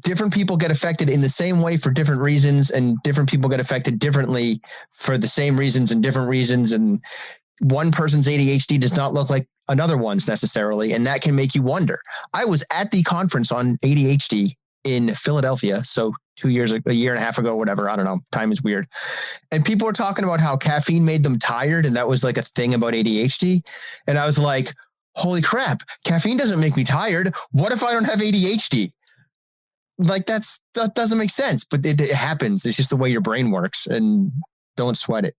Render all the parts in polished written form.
different people get affected in the same way for different reasons, and different people get affected differently for the same reasons and different reasons. And one person's ADHD does not look like another one's necessarily, and that can make you wonder. I was at the conference on ADHD in Philadelphia, so a year and a half ago, whatever. I don't know. Time is weird. And people were talking about how caffeine made them tired, and that was like a thing about ADHD. And I was like, holy crap, caffeine doesn't make me tired. What if I don't have ADHD? Like that doesn't make sense, but it happens. It's just the way your brain works, and don't sweat it.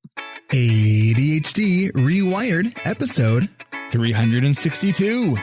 ADHD Rewired, episode 362.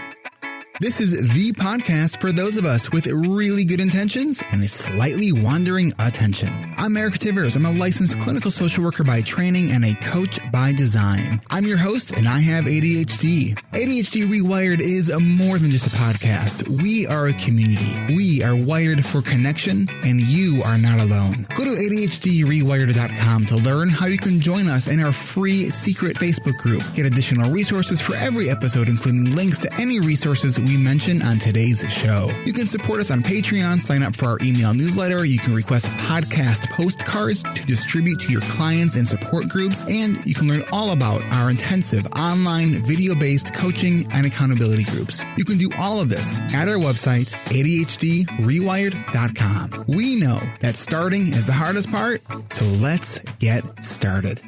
This is the podcast for those of us with really good intentions and a slightly wandering attention. I'm Eric Tivers. I'm a licensed clinical social worker by training and a coach by design. I'm your host, and I have ADHD. ADHD Rewired is more than just a podcast. We are a community. We are wired for connection, and you are not alone. Go to ADHDrewired.com to learn how you can join us in our free secret Facebook group. Get additional resources for every episode, including links to any resources we mention on today's show. You can support us on Patreon, sign up for our email newsletter, you can request podcast postcards to distribute to your clients and support groups, and you can learn all about our intensive online video-based coaching and accountability groups. You can do all of this at our website, ADHDrewired.com. We know that starting is the hardest part, so let's get started.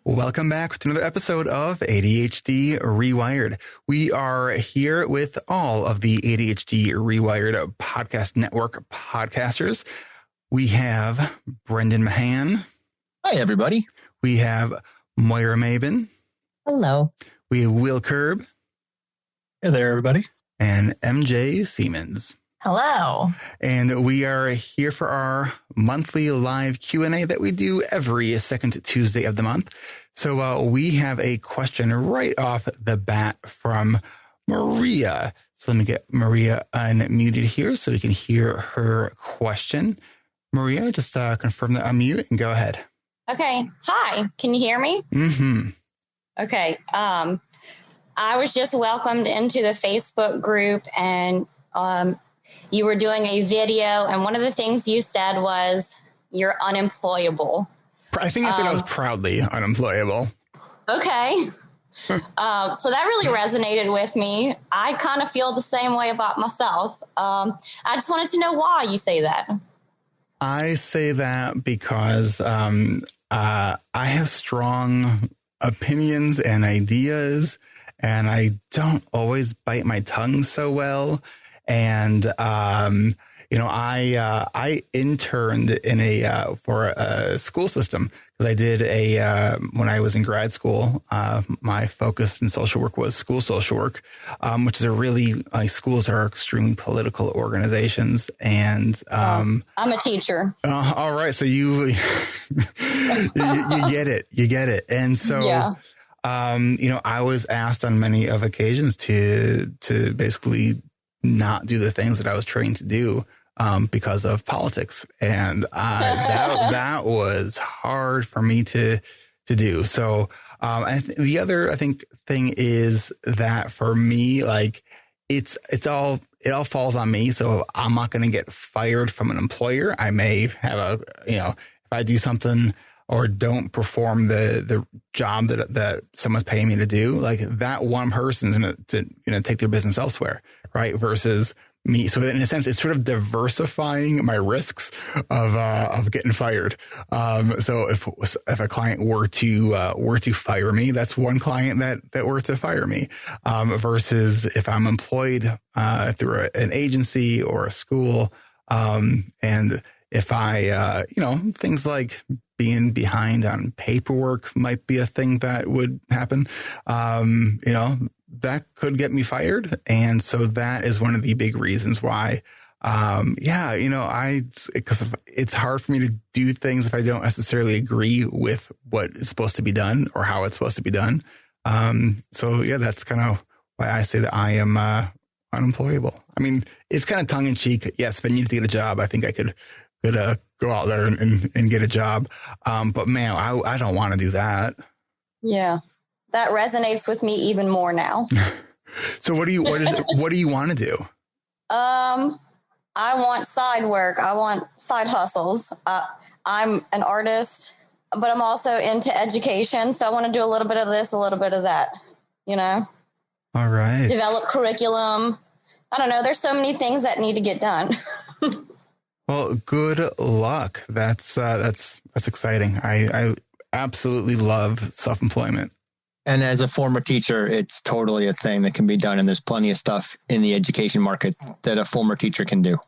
Welcome back to another episode of ADHD Rewired. We are here with all of the ADHD Rewired podcast network podcasters. We have Brendan Mahan. Hi, everybody. We have Moira Maybin. Hello. We have Will Curb. Hey there, everybody. And MJ Siemens. Hello. And we are here for our monthly live Q&A that we do every second Tuesday of the month. So we have a question right off the bat from Maria. So let me get Maria unmuted here so we can hear her question. Maria, just confirm that unmute and go ahead. Okay. Hi. Can you hear me? Mm-hmm. Okay. I was just welcomed into the Facebook group, and you were doing a video, and one of the things you said was you're unemployable. I think I said I was proudly unemployable. Okay. So that really resonated with me. I kind of feel the same way about myself. I just wanted to know why you say that. I say that because I have strong opinions and ideas, and I don't always bite my tongue so well. And, I interned in for a school system, because I did when I was in grad school, my focus in social work was school social work, which is schools are extremely political organizations. And, I'm a teacher. All right. So you get it. And so, yeah. I was asked on many of occasions to basically not do the things that I was trained to do because of politics. And that was hard for me to do. So the other, thing is that for me, like it all falls on me. So I'm not going to get fired from an employer. I may have if I do something or don't perform the job that someone's paying me to do, like that one person's going to take their business elsewhere, right? Versus me. So in a sense, it's sort of diversifying my risks of getting fired. So if a client were to fire me, that's one client that were to fire me. Versus if I'm employed through an agency or a school, and if I things like being behind on paperwork might be a thing that would happen. That could get me fired. And so that is one of the big reasons why, because it's hard for me to do things if I don't necessarily agree with what is supposed to be done or how it's supposed to be done. That's kind of why I say that I am unemployable. I mean, it's kind of tongue in cheek. Yes, if I need to get a job, I think I could go out there and get a job. But man, I don't want to do that. Yeah. That resonates with me even more now. So what do you want to do? I want side work. I want side hustles. I'm an artist, but I'm also into education. So I want to do a little bit of this, a little bit of that, you know? All right. Develop curriculum. I don't know. There's so many things that need to get done. Well, good luck. That's exciting. I absolutely love self-employment. And as a former teacher, it's totally a thing that can be done. And there's plenty of stuff in the education market that a former teacher can do.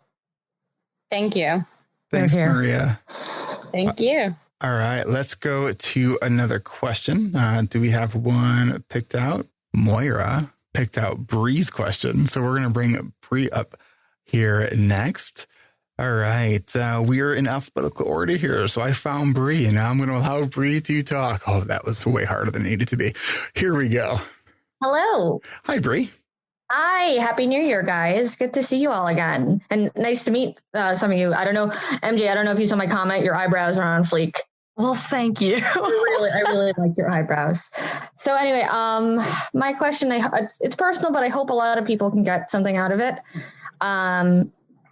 Thank you. Thanks, Maria. Thank you. All right, let's go to another question. Do we have one picked out? Moira picked out Bree's question. So we're going to bring Bree up here next. All right. We are in alphabetical order here. So I found Bree and now I'm going to allow Bree to talk. Oh, that was way harder than it needed to be. Here we go. Hello. Hi, Bree. Hi. Happy New Year, guys. Good to see you all again. And nice to meet some of you. I don't know, MJ, I don't know if you saw my comment. Your eyebrows are on fleek. Well, thank you. I really like your eyebrows. So anyway, my question, it's personal, but I hope a lot of people can get something out of it.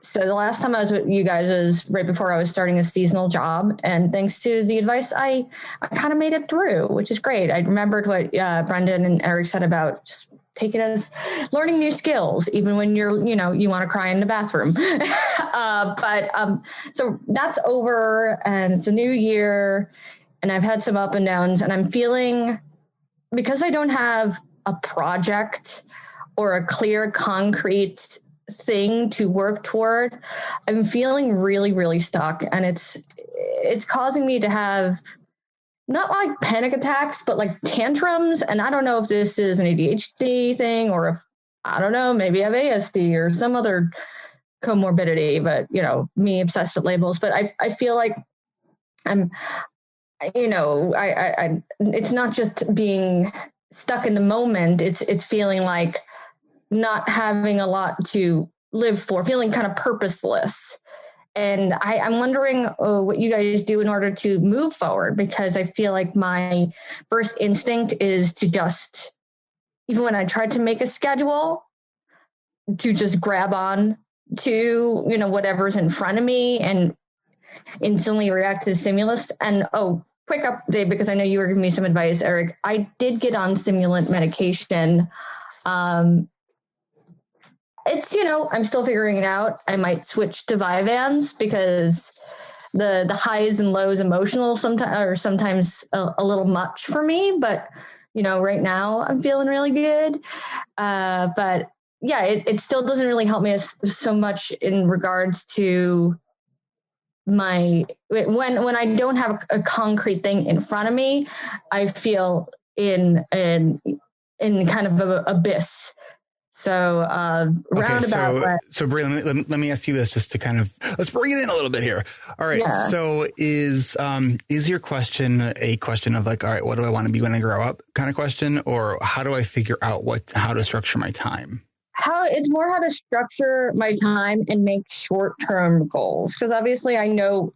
So the last time I was with you guys was right before I was starting a seasonal job. And thanks to the advice, I kind of made it through, which is great. I remembered what Brendan and Eric said about just take it as learning new skills, even when you want to cry in the bathroom. So that's over and it's a new year and I've had some up and downs and I'm feeling, because I don't have a project or a clear, concrete thing to work toward, I'm feeling really, really stuck. And it's causing me to have not like panic attacks, but like tantrums. And I don't know if this is an ADHD thing or if, I don't know, maybe I have ASD or some other comorbidity, but me obsessed with labels. But I feel like I'm, it's not just being stuck in the moment. It's feeling like not having a lot to live for, feeling kind of purposeless. And I'm wondering what you guys do in order to move forward, because I feel like my first instinct is to just, even when I tried to make a schedule, to just grab on to, whatever's in front of me and instantly react to the stimulus. And quick update, because I know you were giving me some advice, Eric. I did get on stimulant medication. It's, I'm still figuring it out. I might switch to Vyvanse because the highs and lows emotional sometimes a little much for me. But, right now I'm feeling really good. But yeah, it still doesn't really help me so much in regards to when I don't have a concrete thing in front of me, I feel in kind of an abyss. So roundabout. So Brie, let me ask you this, just to kind of, let's bring it in a little bit here. All right. Yeah. So is your question a question of like, all right, what do I want to be when I grow up kind of question, or how do I figure out how to structure my time? It's more how to structure my time and make short-term goals. Because obviously I know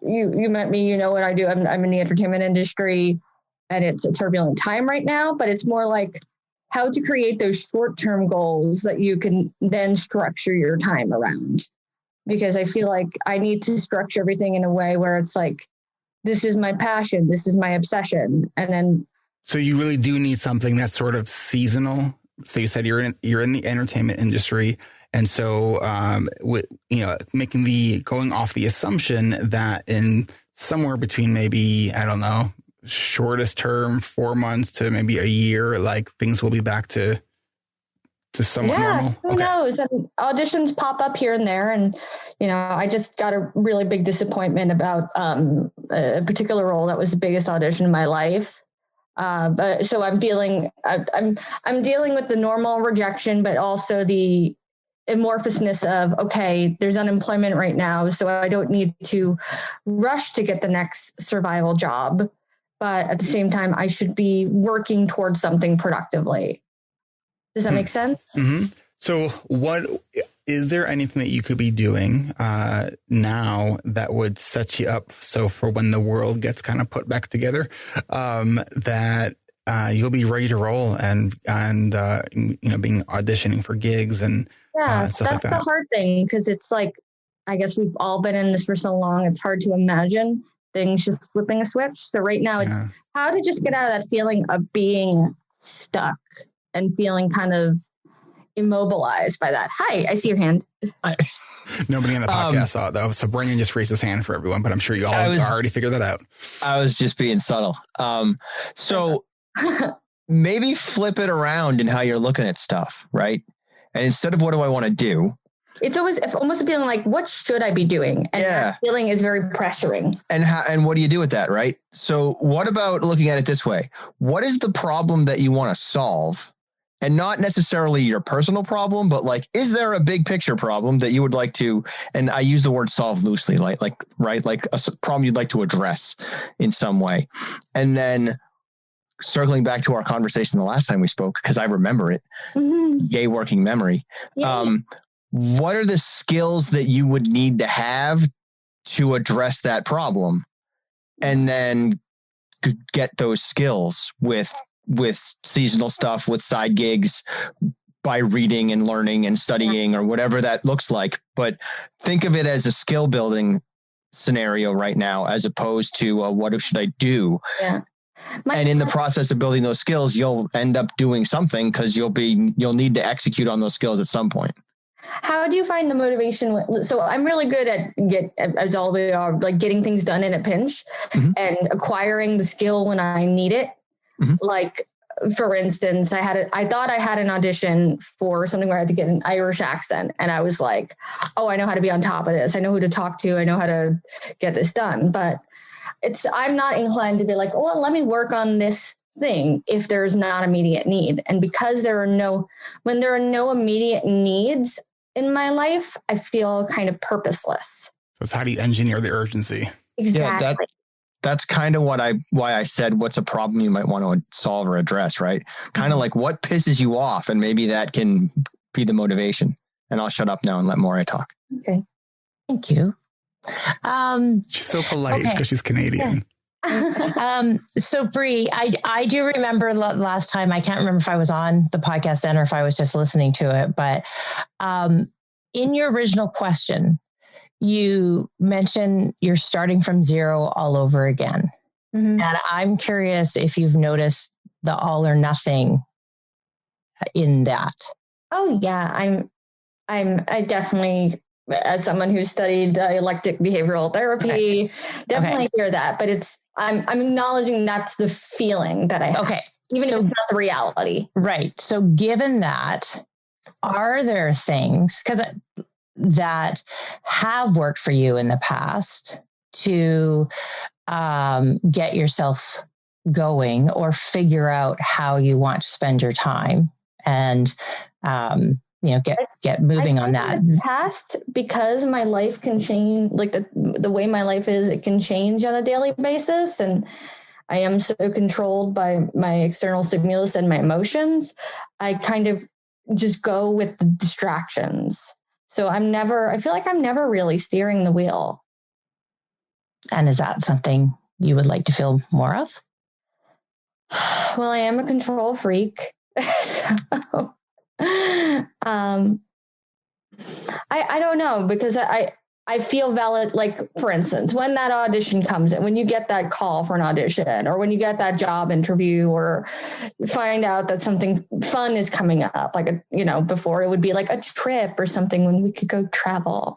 you met me, you know what I do. I'm in the entertainment industry and it's a turbulent time right now, but it's more like how to create those short-term goals that you can then structure your time around. Because I feel like I need to structure everything in a way where it's like, this is my passion, this is my obsession. And then. So you really do need something that's sort of seasonal. So you said you're in the entertainment industry. And so, going off the assumption that in somewhere between maybe, I don't know, shortest term, 4 months to maybe a year, like things will be back to somewhat normal. Who knows? And auditions pop up here and there. And, I just got a really big disappointment about a particular role that was the biggest audition in my life. But so I'm dealing with the normal rejection, but also the amorphousness of, okay, there's unemployment right now, so I don't need to rush to get the next survival job. But at the same time, I should be working towards something productively. Does that make sense? Mm-hmm. So is there anything that you could be doing now that would set you up so for when the world gets kind of put back together, that you'll be ready to roll and being auditioning for gigs and Yeah, and stuff that's like the that. hard thing because it's like, I guess we've all been in this for so long. It's hard to imagine things just flipping a switch. So right now it's how to just get out of that feeling of being stuck and feeling kind of immobilized by that. Hi, I see your hand. Nobody in the podcast saw it though. So Brendan just raised his hand for everyone, but I'm sure you all already figured that out. I was just being subtle. So maybe flip it around in how you're looking at stuff, right? And instead of what do I want to do? It's almost feeling like, what should I be doing? And that feeling is very pressuring. And what do you do with that, right? So what about looking at it this way? What is the problem that you want to solve? And not necessarily your personal problem, but like, is there a big picture problem that you would like to, and I use the word solve loosely, like a problem you'd like to address in some way. And then circling back to our conversation the last time we spoke, because I remember it, yay, working memory. Yeah. What are the skills that you would need to have to address that problem? And then get those skills with seasonal stuff, with side gigs, by reading and learning and studying or whatever that looks like. But think of it as a skill building scenario right now, as opposed to what should I do? Yeah. And in the process of building those skills, you'll end up doing something because you'll need to execute on those skills at some point. How do you find the motivation? So I'm really good at as all we are, like getting things done in a pinch and acquiring the skill when I need it. Like, for instance, I thought I had an audition for something where I had to get an Irish accent. And I was like, oh, I know how to be on top of this. I know who to talk to. I know how to get this done. But I'm not inclined to be like, oh, well, let me work on this thing if there's not immediate need. And because when there are no immediate needs in my life, I feel kind of purposeless. So it's how do you engineer the urgency? Exactly. Yeah, that's kind of why I said, what's a problem you might want to solve or address, right? Kind of like what pisses you off, and maybe that can be the motivation. And I'll shut up now and let Moira talk. Okay. Thank you. She's so polite because she's Canadian. So Bree, I do remember last time, I can't remember if I was on the podcast then or if I was just listening to it, but in your original question, you mentioned you're starting from zero all over again. And I'm curious if you've noticed the all or nothing in that. Oh yeah, I definitely, as someone who studied dialectic behavioral therapy, definitely hear that. But I'm acknowledging that's the feeling that I have. Okay. Even if it's not the reality. Right. So given that, are there things that have worked for you in the past to get yourself going or figure out how you want to spend your time and get moving on that? In the past, because my life can change, like the way my life is, it can change on a daily basis, and I am so controlled by my external stimulus and my emotions, I kind of just go with the distractions. So I feel like I'm never really steering the wheel. And is that something you would like to feel more of? Well, I am a control freak. So, I don't know, because I feel valid. Like, for instance, when that audition comes in, when you get that call for an audition, or when you get that job interview, or find out that something fun is coming up, like before it would be like a trip or something when we could go travel,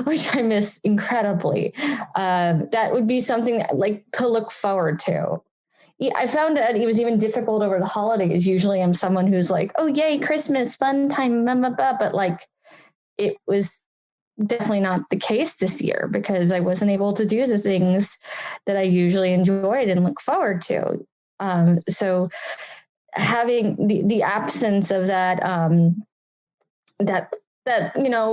which I miss incredibly. That would be something like to look forward to. I found that it was even difficult over the holidays. Usually I'm someone who's like, oh, yay, Christmas, fun time, blah, blah, blah. But like, it was definitely not the case this year because I wasn't able to do the things that I usually enjoyed and look forward to. So having the absence of that,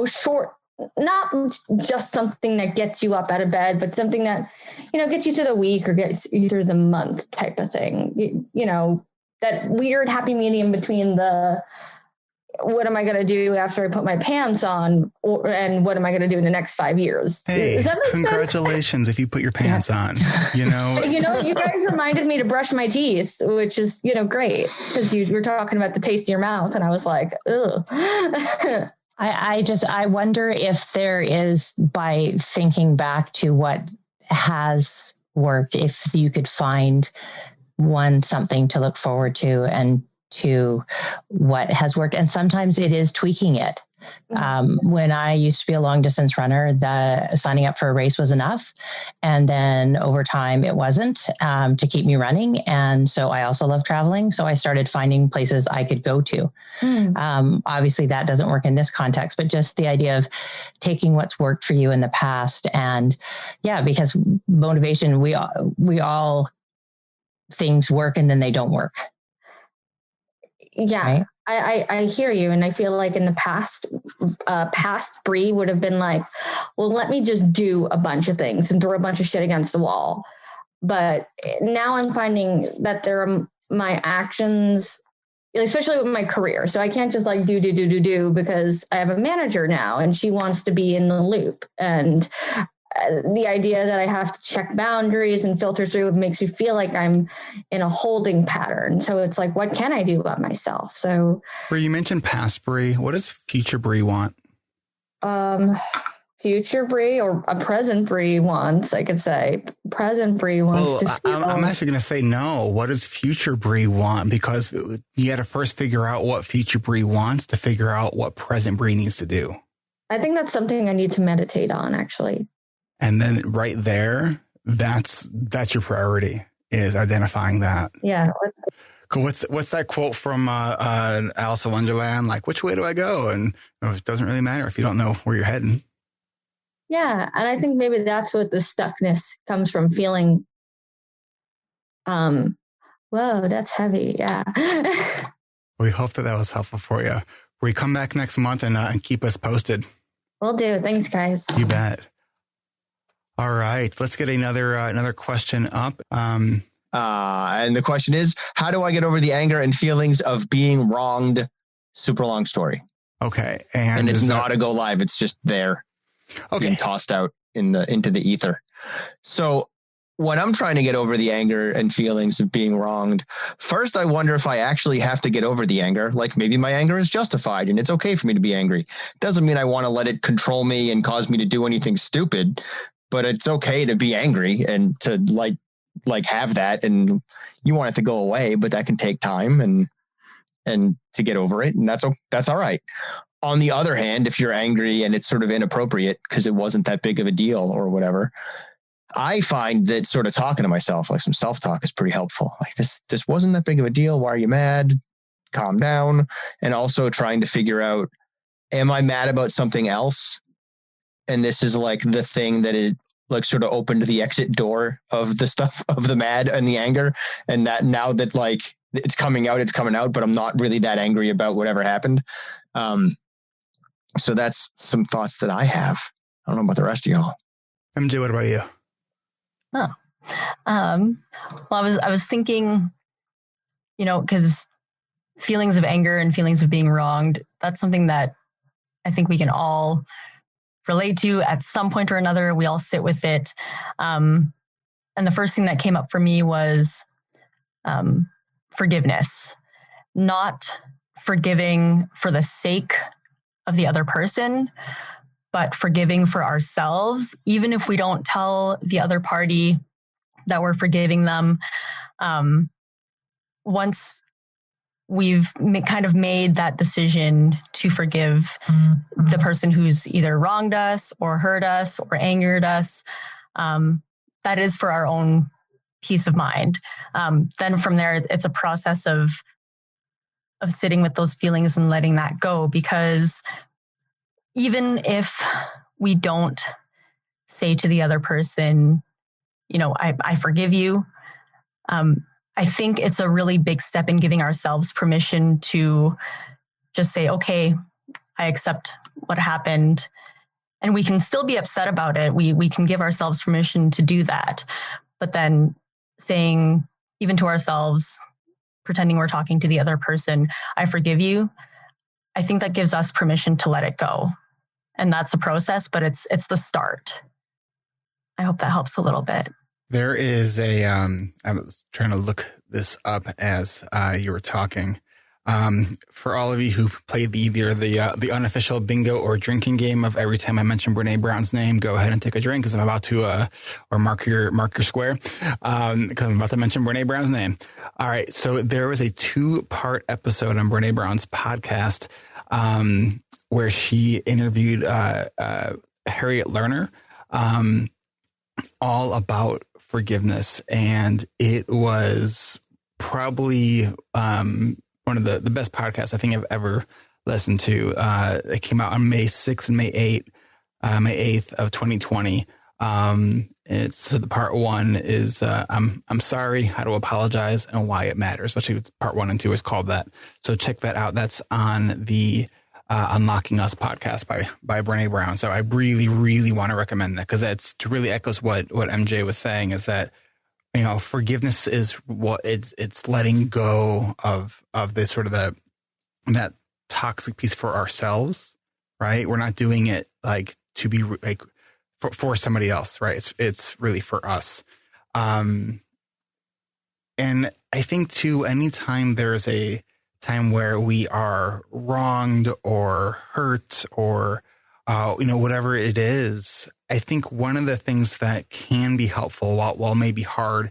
short, not just something that gets you up out of bed, but something that, gets you through the week or gets you through the month type of thing. That weird happy medium between the, what am I going to do after I put my pants on, and what am I going to do in the next 5 years? Hey, congratulations if you put your pants on, you guys reminded me to brush my teeth, which is, great, because you were talking about the taste of your mouth, and I was like, ugh. I wonder if there is, by thinking back to what has worked, if you could find something to look forward to and to what has worked. And sometimes it is tweaking it. When I used to be a long distance runner, the signing up for a race was enough. And then over time it wasn't, to keep me running. And so I also love traveling. So I started finding places I could go to. Obviously that doesn't work in this context, but just the idea of taking what's worked for you in the past. And because motivation, we all things work and then they don't work. Yeah. Right? I hear you. And I feel like in the past Bree would have been like, well, let me just do a bunch of things and throw a bunch of shit against the wall. But now I'm finding that there are my actions, especially with my career. So I can't just like do because I have a manager now and she wants to be in the loop. And the idea that I have to check boundaries and filter through makes me feel like I'm in a holding pattern. So it's like, what can I do about myself? So, Bree, you mentioned past Bree. What does future Bree want? Future Bree or a present Bree wants, I could say. Present Bree wants to feel. I'm actually going to say no. What does future Bree want? Because you got to first figure out what future Bree wants to figure out what present Bree needs to do. I think that's something I need to meditate on, actually. And then right there, that's your priority, is identifying that. Yeah. Cool. What's that quote from Alice in Wonderland? Like, which way do I go? And it doesn't really matter if you don't know where you're heading. Yeah. And I think maybe that's what the stuckness comes from, feeling, whoa, that's heavy. Yeah. We hope that was helpful for you. We come back next month and keep us posted. Will do. Thanks, guys. You bet. All right, let's get another question up. And the question is, how do I get over the anger and feelings of being wronged? Super long story. Okay. And it's not a go live. It's just there. Okay. Being tossed out into the ether. So when I'm trying to get over the anger and feelings of being wronged, first, I wonder if I actually have to get over the anger. Like maybe my anger is justified and it's okay for me to be angry. Doesn't mean I want to let it control me and cause me to do anything stupid. But it's okay to be angry and to like have that, and you want it to go away, but that can take time and to get over it. And that's all right. On the other hand, if you're angry and it's sort of inappropriate because it wasn't that big of a deal or whatever, I find that sort of talking to myself, like some self-talk, is pretty helpful. Like this wasn't that big of a deal. Why are you mad? Calm down. And also trying to figure out, am I mad about something else? And this is like the thing that is like sort of opened the exit door of the stuff of the mad and the anger. And that now that like it's coming out, but I'm not really that angry about whatever happened. So that's some thoughts that I have. I don't know about the rest of y'all. MJ, what about you? Well, I was thinking, because feelings of anger and feelings of being wronged, that's something that I think we can all relate to at some point or another. We all sit with it. And the first thing that came up for me was forgiveness, not forgiving for the sake of the other person, but forgiving for ourselves, even if we don't tell the other party that we're forgiving them. Once we've kind of made that decision to forgive the person who's either wronged us or hurt us or angered us, that is for our own peace of mind. Then from there, it's a process of sitting with those feelings and letting that go, because even if we don't say to the other person, I forgive you, I think it's a really big step in giving ourselves permission to just say, okay, I accept what happened. And we can still be upset about it. We can give ourselves permission to do that. But then saying, even to ourselves, pretending we're talking to the other person, I forgive you, I think that gives us permission to let it go. And that's the process, but it's the start. I hope that helps a little bit. There is I was trying to look this up as you were talking. For all of you who played either the unofficial bingo or drinking game of every time I mention Brene Brown's name, go ahead and take a drink because I'm about to, or mark your square, because I'm about to mention Brene Brown's name. All right. So there was a 2-part episode on Brene Brown's podcast, where she interviewed, Harriet Lerner, all about forgiveness. And it was probably, one of the best podcasts I think I've ever listened to. It came out on May 6th and May 8th of 2020. It's so the part 1 is I'm sorry, how to apologize, and why it matters. Actually, it's part 1 and 2 is called that. So check that out. That's on the Unlocking Us podcast by Brene Brown. So I really, really want to recommend that, because that's really echoes what MJ was saying, is that, you know, forgiveness is what it's letting go of this sort of that toxic piece for ourselves, right? We're not doing it like to be like for somebody else, right? It's really for us. And I think too, anytime there's a time where we are wronged or hurt or, whatever it is, I think one of the things that can be helpful while maybe hard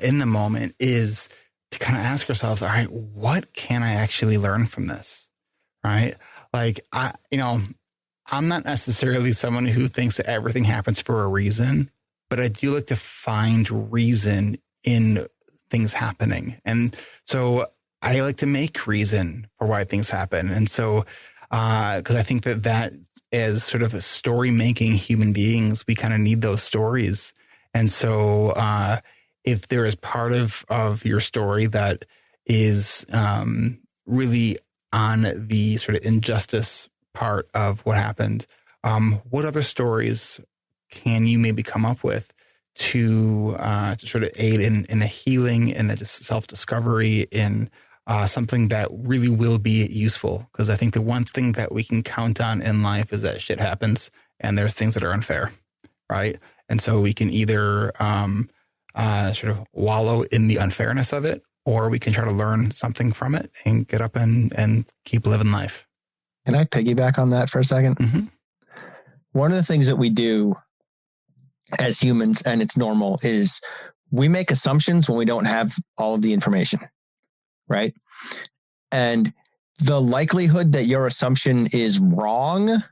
in the moment is to kind of ask ourselves, all right, what can I actually learn from this? Right? Like, I'm not necessarily someone who thinks that everything happens for a reason, but I do like to find reason in things happening. And so I like to make reason for why things happen. And so, because I think that as sort of story making human beings, we kind of need those stories. And so, if there is part of your story that is really on the sort of injustice part of what happened, what other stories can you maybe come up with to sort of aid in a healing and a self-discovery in something that really will be useful? Because I think the one thing that we can count on in life is that shit happens and there's things that are unfair, right? And so we can either sort of wallow in the unfairness of it, or we can try to learn something from it and get up and keep living life. Can I piggyback on that for a second? Mm-hmm. One of the things that we do as humans, and it's normal, is we make assumptions when we don't have all of the information, right? And the likelihood that your assumption is wrong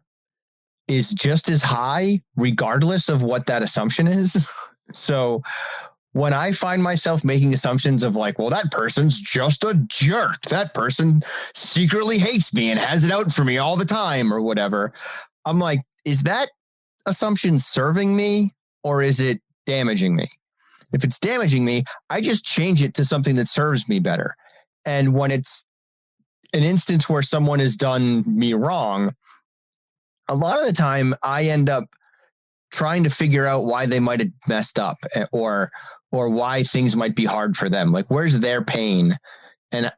is just as high, regardless of what that assumption is. So when I find myself making assumptions of like, well, that person's just a jerk, that person secretly hates me and has it out for me all the time or whatever, I'm like, is that assumption serving me or is it damaging me? If it's damaging me, I just change it to something that serves me better. And when it's an instance where someone has done me wrong, a lot of the time I end up trying to figure out why they might have messed up or why things might be hard for them. Like, where's their pain? And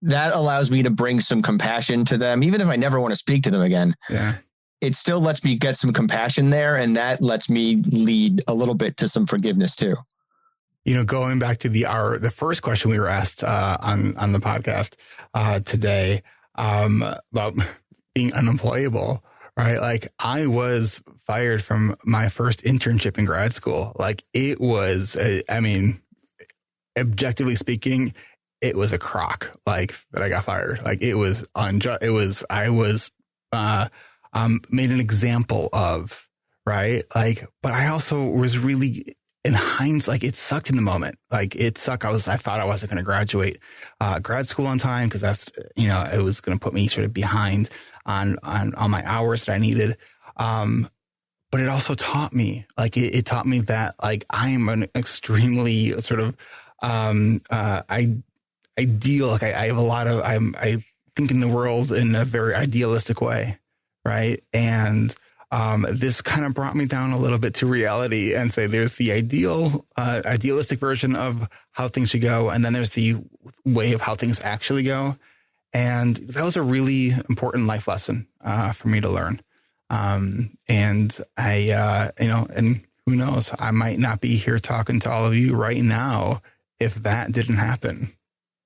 that allows me to bring some compassion to them, even if I never want to speak to them again. Yeah. It still lets me get some compassion there, and that lets me lead a little bit to some forgiveness too. You know, going back to the first question we were asked on the podcast today about being unemployable, right? Like, I was fired from my first internship in grad school. Like, it was, objectively speaking, it was a crock, like, that I got fired. Like, it was unjust. I was made an example of, right? Like, but I also was really, in hindsight, like, it sucked in the moment. Like, it sucked. I thought I wasn't going to graduate grad school on time because that's, it was going to put me sort of behind on my hours that I needed. But it also taught me, like, it taught me that, like, I am an extremely sort of ideal. Like, I have a lot of, I think in the world in a very idealistic way, right? And this kind of brought me down a little bit to reality and say there's the idealistic version of how things should go, and then there's the way of how things actually go. And that was a really important life lesson for me to learn. And I, and who knows, I might not be here talking to all of you right now if that didn't happen.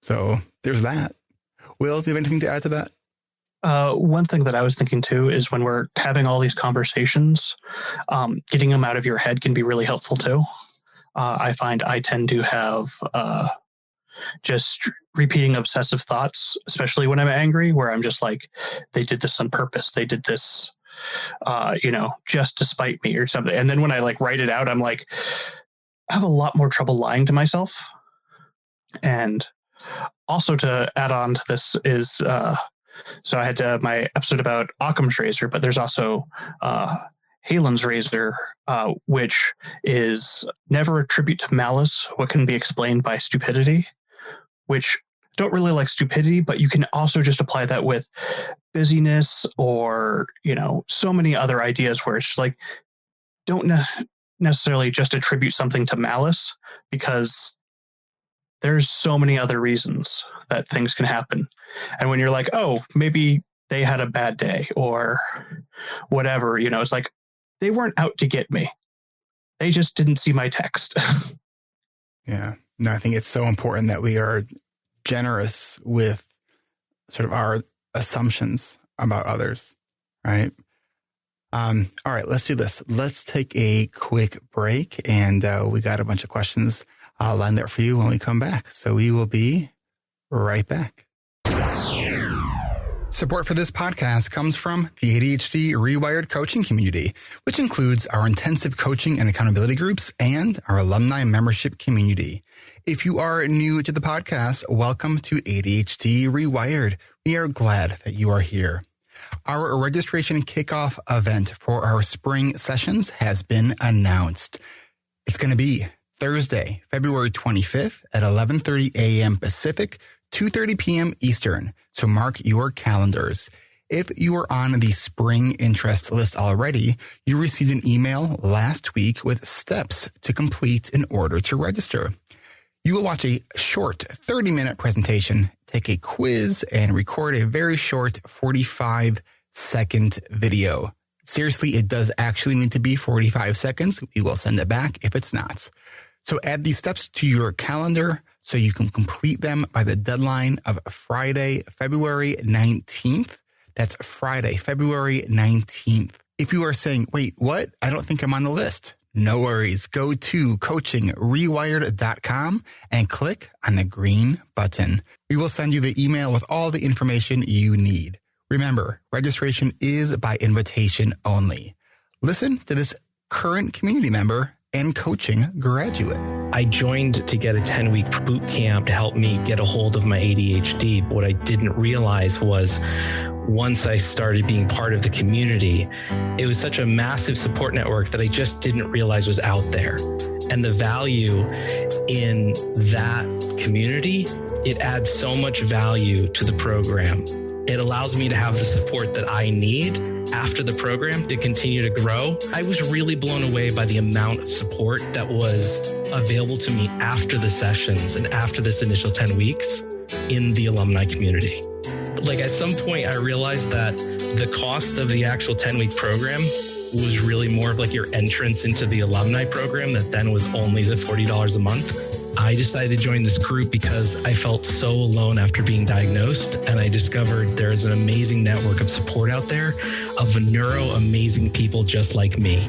So there's that. Will, do you have anything to add to that? One thing that I was thinking too is when we're having all these conversations, getting them out of your head can be really helpful too. I find I tend to have just repeating obsessive thoughts, especially when I'm angry, where I'm just like, they did this on purpose. They did this, just to spite me or something. And then when I like write it out, I'm like, I have a lot more trouble lying to myself. And also to add on to this is, so I had my episode about Occam's razor, but there's also Halen's razor, which is never attribute to malice what can be explained by stupidity, which I don't really like stupidity, but you can also just apply that with busyness or, so many other ideas where it's like, don't necessarily just attribute something to malice, because there's so many other reasons that things can happen. And when you're like, oh, maybe they had a bad day or whatever, it's like, they weren't out to get me. They just didn't see my text. Yeah. No, I think it's so important that we are generous with sort of our assumptions about others, right? All right, let's do this. Let's take a quick break, and we got a bunch of questions lined up for you when we come back. So we will be right back. Support for this podcast comes from the ADHD reWired coaching community, which includes our intensive coaching and accountability groups and our alumni membership community. If you are new to the podcast, welcome to ADHD reWired. We are glad that you are here. Our registration kickoff event for our spring sessions has been announced. It's going to be Thursday, February 25th at 11:30 a.m. Pacific, 2:30 p.m. Eastern. So mark your calendars. If you are on the spring interest list already, you received an email last week with steps to complete in order to register. You will watch a short 30-minute presentation, take a quiz, and record a very short 45-second video. Seriously, it does actually need to be 45 seconds. We will send it back if it's not. So add these steps to your calendar so you can complete them by the deadline of Friday, February 19th. That's Friday, February 19th. If you are saying, wait, what? I don't think I'm on the list. No worries. Go to coachingrewired.com and click on the green button. We will send you the email with all the information you need. Remember, registration is by invitation only. Listen to this current community member and coaching graduate. I joined to get a 10-week boot camp to help me get a hold of my ADHD. What I didn't realize was once I started being part of the community, it was such a massive support network that I just didn't realize was out there. And the value in that community, it adds so much value to the program. It allows me to have the support that I need after the program to continue to grow. I was really blown away by the amount of support that was available to me after the sessions and after this initial 10 weeks in the alumni community. Like at some point, I realized that the cost of the actual 10-week program was really more of like your entrance into the alumni program that then was only the $40 a month. I decided to join this group because I felt so alone after being diagnosed, and I discovered there's an amazing network of support out there of amazing people just like me.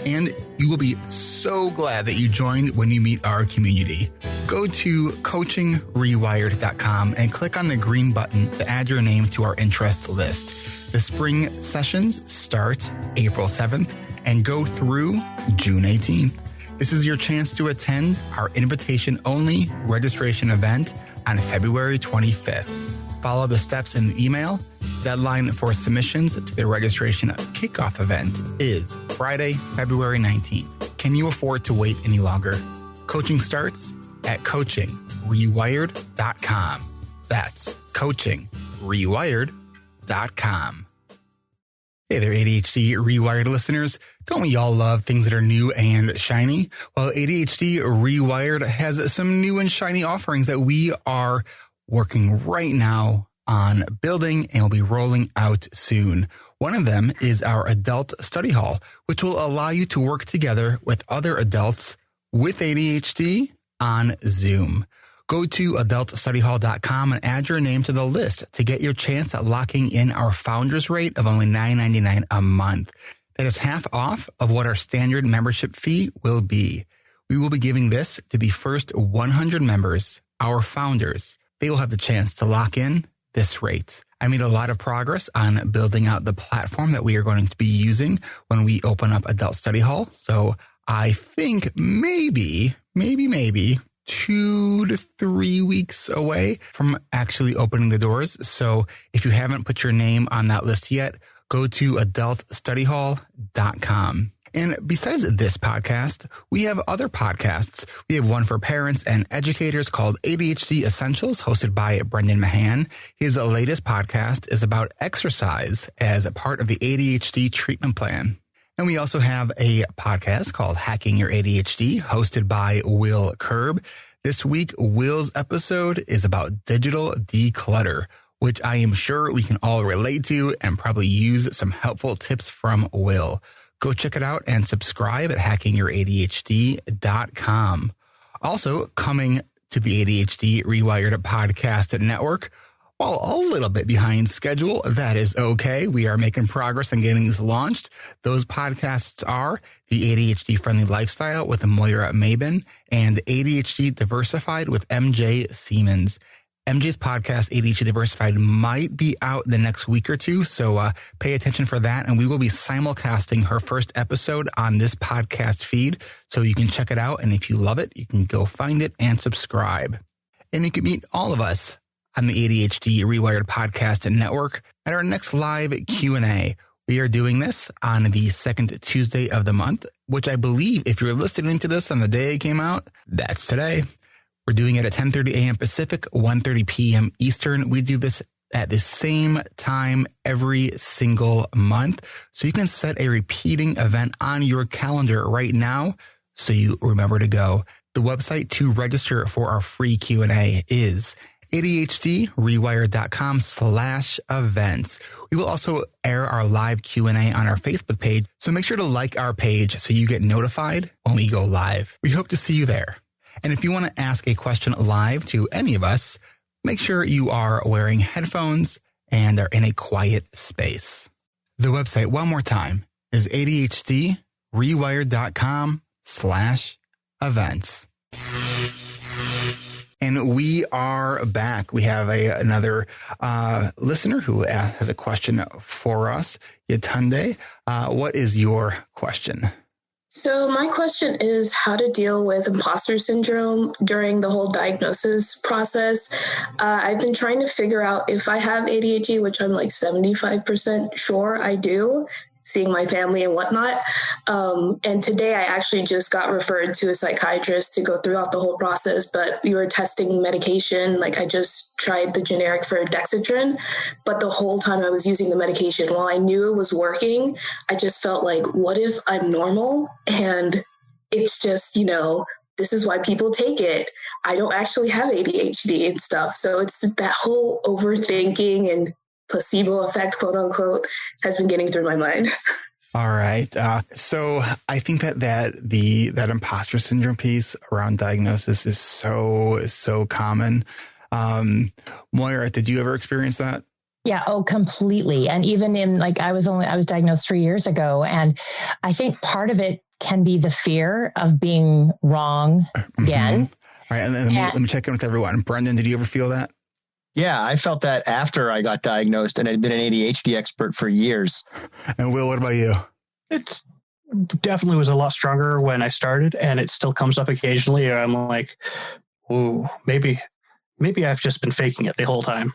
And you will be so glad that you joined when you meet our community. Go to coachingrewired.com and click on the green button to add your name to our interest list. The spring sessions start April 7th and go through June 18th. This is your chance to attend our invitation-only registration event on February 25th. Follow the steps in the email. Deadline for submissions to the registration kickoff event is Friday, February 19th. Can you afford to wait any longer? Coaching starts at coachingrewired.com. That's coachingrewired.com. Hey there, ADHD reWired listeners. Don't we all love things that are new and shiny? Well, ADHD reWired has some new and shiny offerings that we are working right now on building and will be rolling out soon. One of them is our adult study hall, which will allow you to work together with other adults with ADHD on Zoom. Go to adultstudyhall.com and add your name to the list to get your chance at locking in our founders rate of only $9.99 a month. That is half off of what our standard membership fee will be. We will be giving this to the first 100 members, our founders. They will have the chance to lock in this rate. I made a lot of progress on building out the platform that we are going to be using when we open up Adult Study Hall. So I think maybe 2 to 3 weeks away from actually opening the doors. So if you haven't put your name on that list yet, go to adultstudyhall.com. And besides this podcast, we have other podcasts. We have one for parents and educators called ADHD Essentials, hosted by Brendan Mahan. His latest podcast is about exercise as a part of the ADHD treatment plan. And we also have a podcast called Hacking Your ADHD, hosted by Will Curb. This week, Will's episode is about digital declutter, which I am sure we can all relate to and probably use some helpful tips from Will. Go check it out and subscribe at hackingyourADHD.com. Also, coming to the ADHD reWired podcast network, while a little bit behind schedule, that is okay. We are making progress on getting these launched. Those podcasts are The ADHD Friendly Lifestyle with Moira Maybin and ADHD Diversified with MJ Siemens. MJ's podcast, ADHD Diversified, might be out the next week or two, so pay attention for that. And we will be simulcasting her first episode on this podcast feed, so you can check it out. And if you love it, you can go find it and subscribe. And you can meet all of us on the ADHD reWired podcast network at our next live Q&A. We are doing this on the second Tuesday of the month, which I believe if you're listening to this on the day it came out, that's today. We're doing it at 10:30 a.m. Pacific, 1:30 p.m. Eastern. We do this at the same time every single month. So you can set a repeating event on your calendar right now so you remember to go. The website to register for our free Q&A is ADHDrewired.com/events. We will also air our live Q&A on our Facebook page. So make sure to like our page so you get notified when we go live. We hope to see you there. And if you want to ask a question live to any of us, make sure you are wearing headphones and are in a quiet space. The website, one more time, is ADHDrewired.com/events. And we are back. We have another listener who has a question for us. Yatunde, what is your question? So my question is how to deal with imposter syndrome during the whole diagnosis process. I've been trying to figure out if I have ADHD, which I'm like 75% sure I do, seeing my family and whatnot. And today I actually just got referred to a psychiatrist to go throughout the whole process, but we were testing medication. Like I just tried the generic for Dexedrine, but the whole time I was using the medication, while I knew it was working, I just felt like, what if I'm normal? And it's just, this is why people take it. I don't actually have ADHD and stuff. So it's that whole overthinking and placebo effect, quote unquote, has been getting through my mind. All right. So I think that imposter syndrome piece around diagnosis is so common. Moira, did you ever experience that? Yeah. Oh, completely. And even in I was diagnosed 3 years ago. And I think part of it can be the fear of being wrong again. Mm-hmm. All right. And then let me check in with everyone. Brendan, did you ever feel that? Yeah, I felt that after I got diagnosed and had been an ADHD expert for years. And Will, what about you? It's definitely was a lot stronger when I started, and it still comes up occasionally. I'm like, ooh, maybe I've just been faking it the whole time.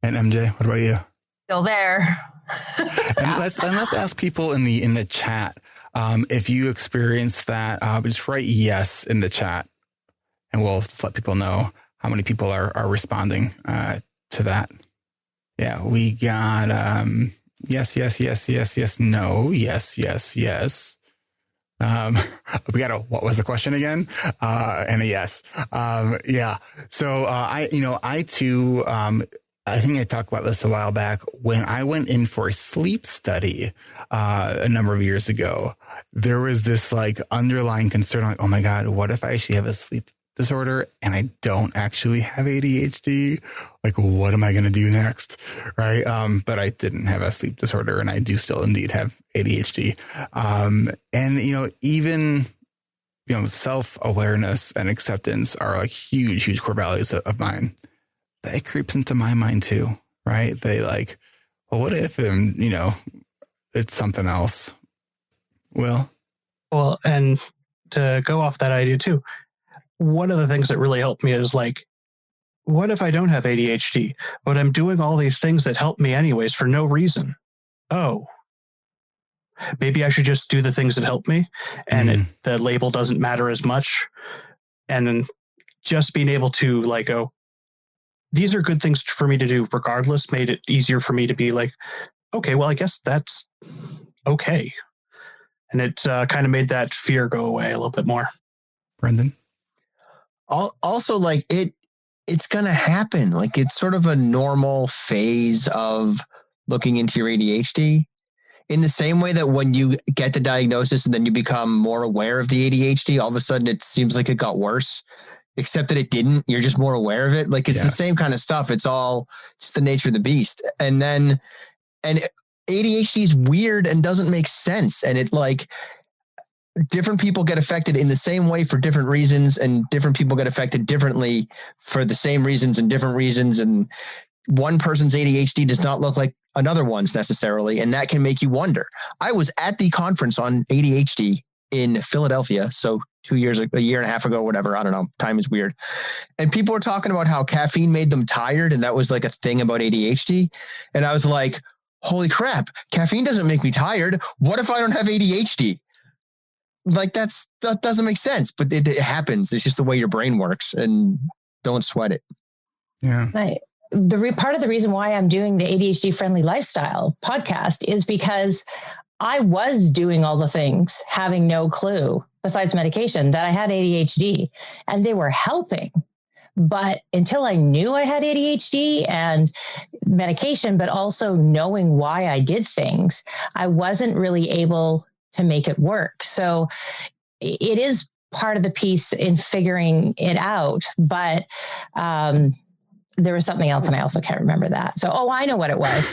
And MJ, what about you? Still there. And let's ask people in the chat if you experience that. Just write yes in the chat, and we'll just let people know how many people are responding to that. Yeah, we got yes, no, yes. We got what was the question again? And a yes. Yeah. So I too, I think I talked about this a while back when I went in for a sleep study a number of years ago. There was this underlying concern, oh my God, what if I actually have a sleep disorder and I don't actually have ADHD. Like, what am I going to do next? Right. But I didn't have a sleep disorder and I do still indeed have ADHD. And, even, self-awareness and acceptance are like huge core values of mine. That creeps into my mind too. Right. They like, well, what if, it's something else? Well, and to go off that idea too, one of the things that really helped me is like, what if I don't have ADHD, but I'm doing all these things that help me anyways for no reason? Oh, maybe I should just do the things that help me, and the label doesn't matter as much. And then just being able to like, oh, these are good things for me to do regardless, made it easier for me to be like, okay, well, I guess that's okay. And it kind of made that fear go away a little bit more. Brendan? Also, like it's going to happen. Like it's sort of a normal phase of looking into your ADHD in the same way that when you get the diagnosis and then you become more aware of the ADHD, all of a sudden it seems like it got worse, except that it didn't. You're just more aware of it. Like it's the same kind of stuff. It's all just the nature of the beast. And ADHD is weird and doesn't make sense. And it like different people get affected in the same way for different reasons, and different people get affected differently for the same reasons and different reasons. And one person's ADHD does not look like another one's necessarily. And that can make you wonder. I was at the conference on ADHD in Philadelphia. So a year and a half ago, whatever. I don't know. Time is weird. And people were talking about how caffeine made them tired. And that was like a thing about ADHD. And I was like, holy crap, caffeine doesn't make me tired. What if I don't have ADHD? Like that doesn't make sense, but it happens. It's just the way your brain works, and don't sweat it. Yeah. Right. Part of the reason why I'm doing the ADHD friendly lifestyle podcast is because I was doing all the things, having no clue besides medication that I had ADHD, and they were helping. But until I knew I had ADHD and medication, but also knowing why I did things, I wasn't really able to make it work. So it is part of the piece in figuring it out. But there was something else, and I also can't remember that. So, I know what it was.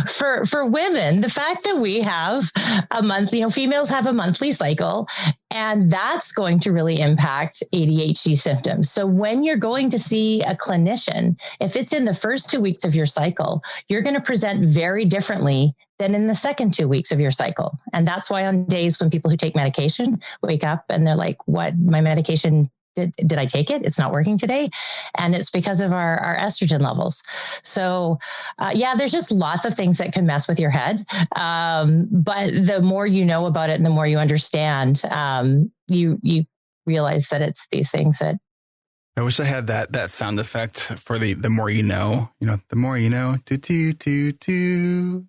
For women, the fact that we have a month, females have a monthly cycle, and that's going to really impact ADHD symptoms. So when you're going to see a clinician, if it's in the first 2 weeks of your cycle, you're going to present very differently than in the second 2 weeks of your cycle. And that's why on days when people who take medication wake up and they're like, what, my medication, did I take it? It's not working today. And it's because of our estrogen levels. So there's just lots of things that can mess with your head. But the more you know about it and the more you understand, you realize that it's these things that. I wish I had that sound effect for the more you know, the more you know, do.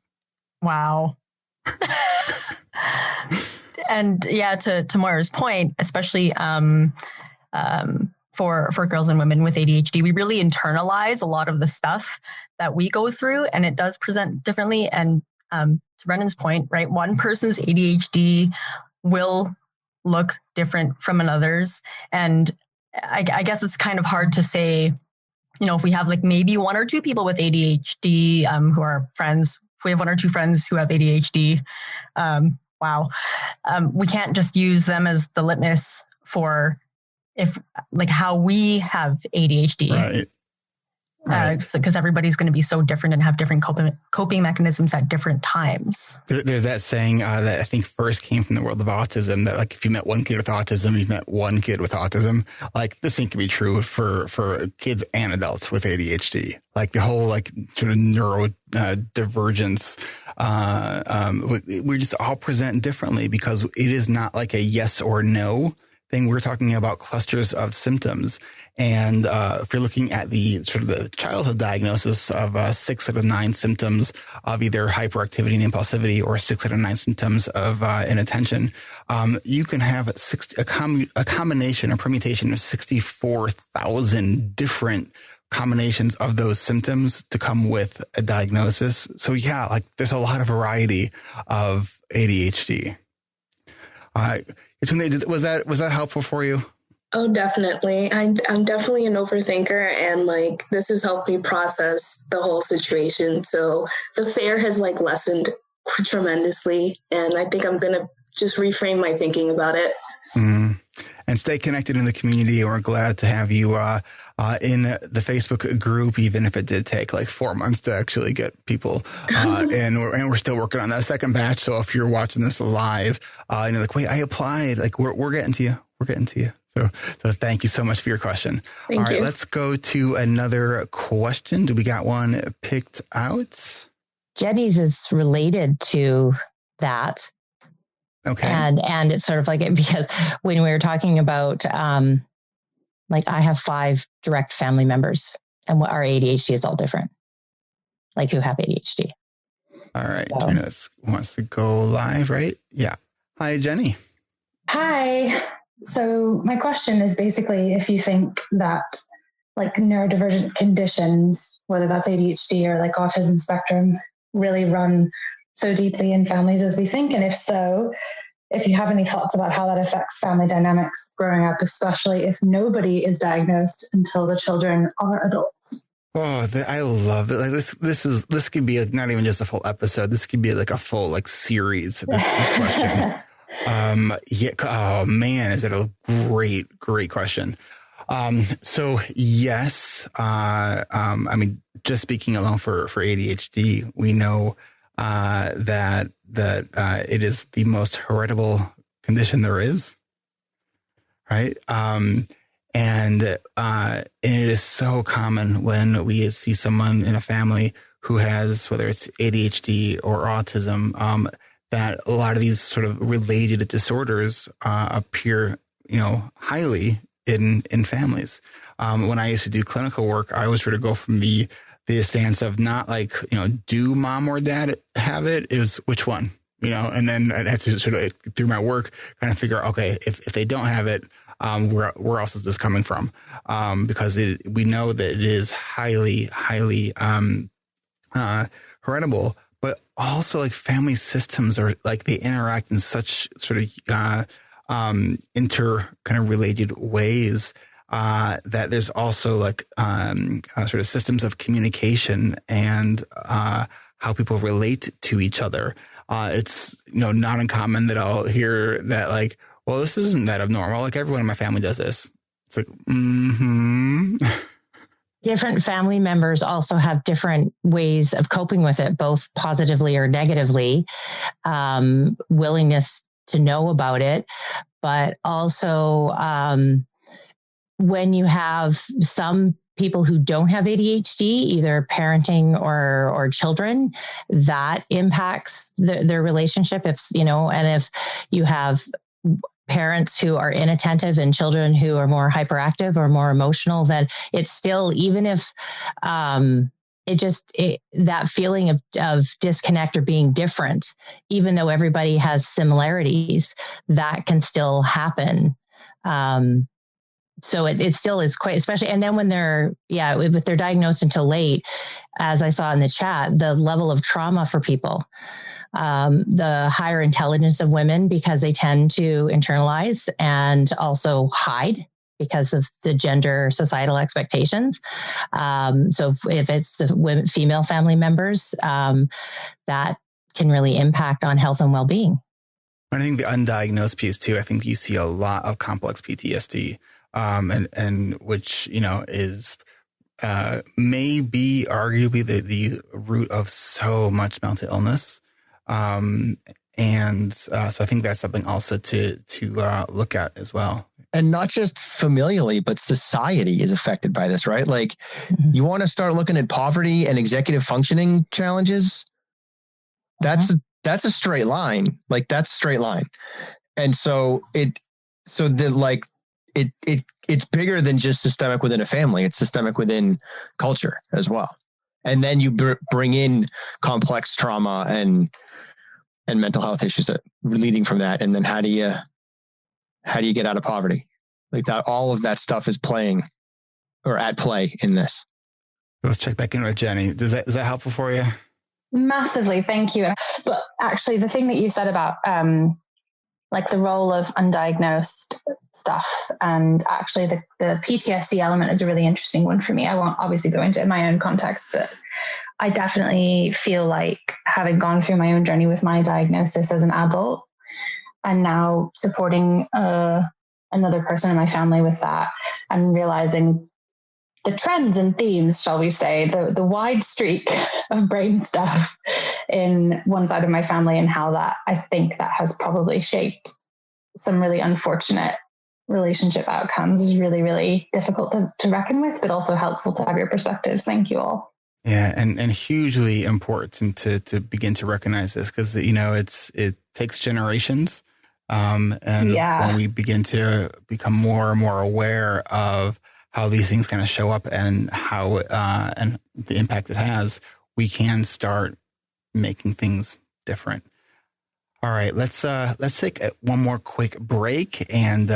Wow. And to Moira's point, especially, for girls and women with ADHD, we really internalize a lot of the stuff that we go through, and it does present differently. And to Brendan's point, right, one person's ADHD will look different from another's. And I guess it's kind of hard to say, if we have like maybe one or two people with ADHD who are friends, if we have one or two friends who have ADHD, we can't just use them as the litmus for how we have ADHD, right? Because everybody's going to be so different and have different coping mechanisms at different times. There's that saying that I think first came from the world of autism, that like if you met one kid with autism, you've met one kid with autism. Like this thing can be true for kids and adults with ADHD. Like the whole like sort of neuro divergence. We just all present differently because it is not like a yes or no thing. We're talking about clusters of symptoms. And if you're looking at the sort of the childhood diagnosis of 6 out of 9 symptoms of either hyperactivity and impulsivity, or 6 out of 9 symptoms of inattention, you can have a combination, a permutation of 64,000 different combinations of those symptoms to come with a diagnosis. So there's a lot of variety of ADHD. Was that helpful for you? Oh, definitely. I'm definitely an overthinker, and like this has helped me process the whole situation. So the fear has like lessened tremendously, and I think I'm gonna just reframe my thinking about it. And stay connected in the community. We're glad to have you in the Facebook group, even if it did take like 4 months to actually get people in. And we're still working on that second batch. So if you're watching this live, and you're like, wait, I applied. Like we're getting to you. We're getting to you. So thank you so much for your question. Thank All right, you. let's go to another question. Do we got one picked out? Jenny's is related to that. Okay. And it's sort of like it, because when we were talking about, like I have 5 direct family members and our ADHD is all different, like who have ADHD. All right. So. Jenny wants to go live, right? Yeah. Hi, Jenny. Hi. So my question is basically if you think that like neurodivergent conditions, whether that's ADHD or like autism spectrum, really run so deeply in families as we think. And if so, if you have any thoughts about how that affects family dynamics growing up, especially if nobody is diagnosed until the children are adults. Oh, I love it. Like this could be not even just a full episode. This could be like a full like series. This question. Yeah. Oh man, is it a great question? So yes. I mean, just speaking alone for ADHD, we know that it is the most heritable condition there is, right? And it is so common when we see someone in a family who has, whether it's ADHD or autism, that a lot of these sort of related disorders appear, highly in families. When I used to do clinical work, I always sort of go from the stance of not like, do mom or dad have it? Is which one? And then I'd have to sort of through my work kind of figure out, okay, if they don't have it, where else is this coming from? Because we know that it is highly heritable, but also like family systems are like they interact in such sort of inter kind of related ways that there's also like sort of systems of communication and how people relate to each other. It's not uncommon that I'll hear that like, well, this isn't that abnormal. Like everyone in my family does this. It's like, Different family members also have different ways of coping with it, both positively or negatively, willingness to know about it, but also when you have some people who don't have ADHD, either parenting or children, that impacts their relationship. And if you have parents who are inattentive and children who are more hyperactive or more emotional, then it's still, even if that feeling of disconnect or being different, even though everybody has similarities, that can still happen. So it still is quite, especially, and then when if they're diagnosed until late, as I saw in the chat, the level of trauma for people, the higher intelligence of women, because they tend to internalize and also hide because of the gender societal expectations. So if it's the female family members, that can really impact on health and well-being. I think the undiagnosed piece too, I think you see a lot of complex PTSD, and which, is maybe arguably the root of so much mental illness. So I think that's something also to look at as well. And not just familially, but society is affected by this, right? Like you want to start looking at poverty and executive functioning challenges. That's a straight line. Like that's a straight line. And it's bigger than just systemic within a family. It's systemic within culture as well. And then you bring in complex trauma and mental health issues that leading from that. And then how do you get out of poverty? Like that, all of that stuff is playing or at play in this. Let's check back in with Jenny. Is that helpful for you? Massively. Thank you. But actually the thing that you said about, like the role of undiagnosed stuff. And actually the PTSD element is a really interesting one for me. I won't obviously go into it in my own context, but I definitely feel like having gone through my own journey with my diagnosis as an adult and now supporting another person in my family with that and realizing the trends and themes, shall we say, the wide streak of brain stuff in one side of my family, and how that, I think that has probably shaped some really unfortunate relationship outcomes, is really, really difficult to reckon with, but also helpful to have your perspectives. Thank you all. Yeah, and hugely important to begin to recognize this, because, you know, it takes generations. And when we begin to become more and more aware of how these things kind of show up and how and the impact it has, we can start making things different. All right, let's take one more quick break, and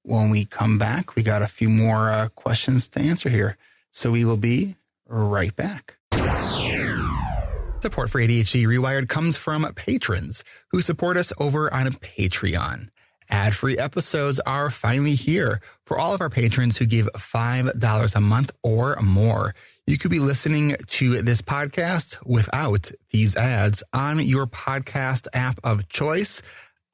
when we come back, we got a few more questions to answer here. So we will be right back. Support for ADHD Rewired comes from patrons who support us over on Patreon. Ad-free episodes are finally here for all of our patrons who give $5 a month or more. You could be listening to this podcast without these ads on your podcast app of choice,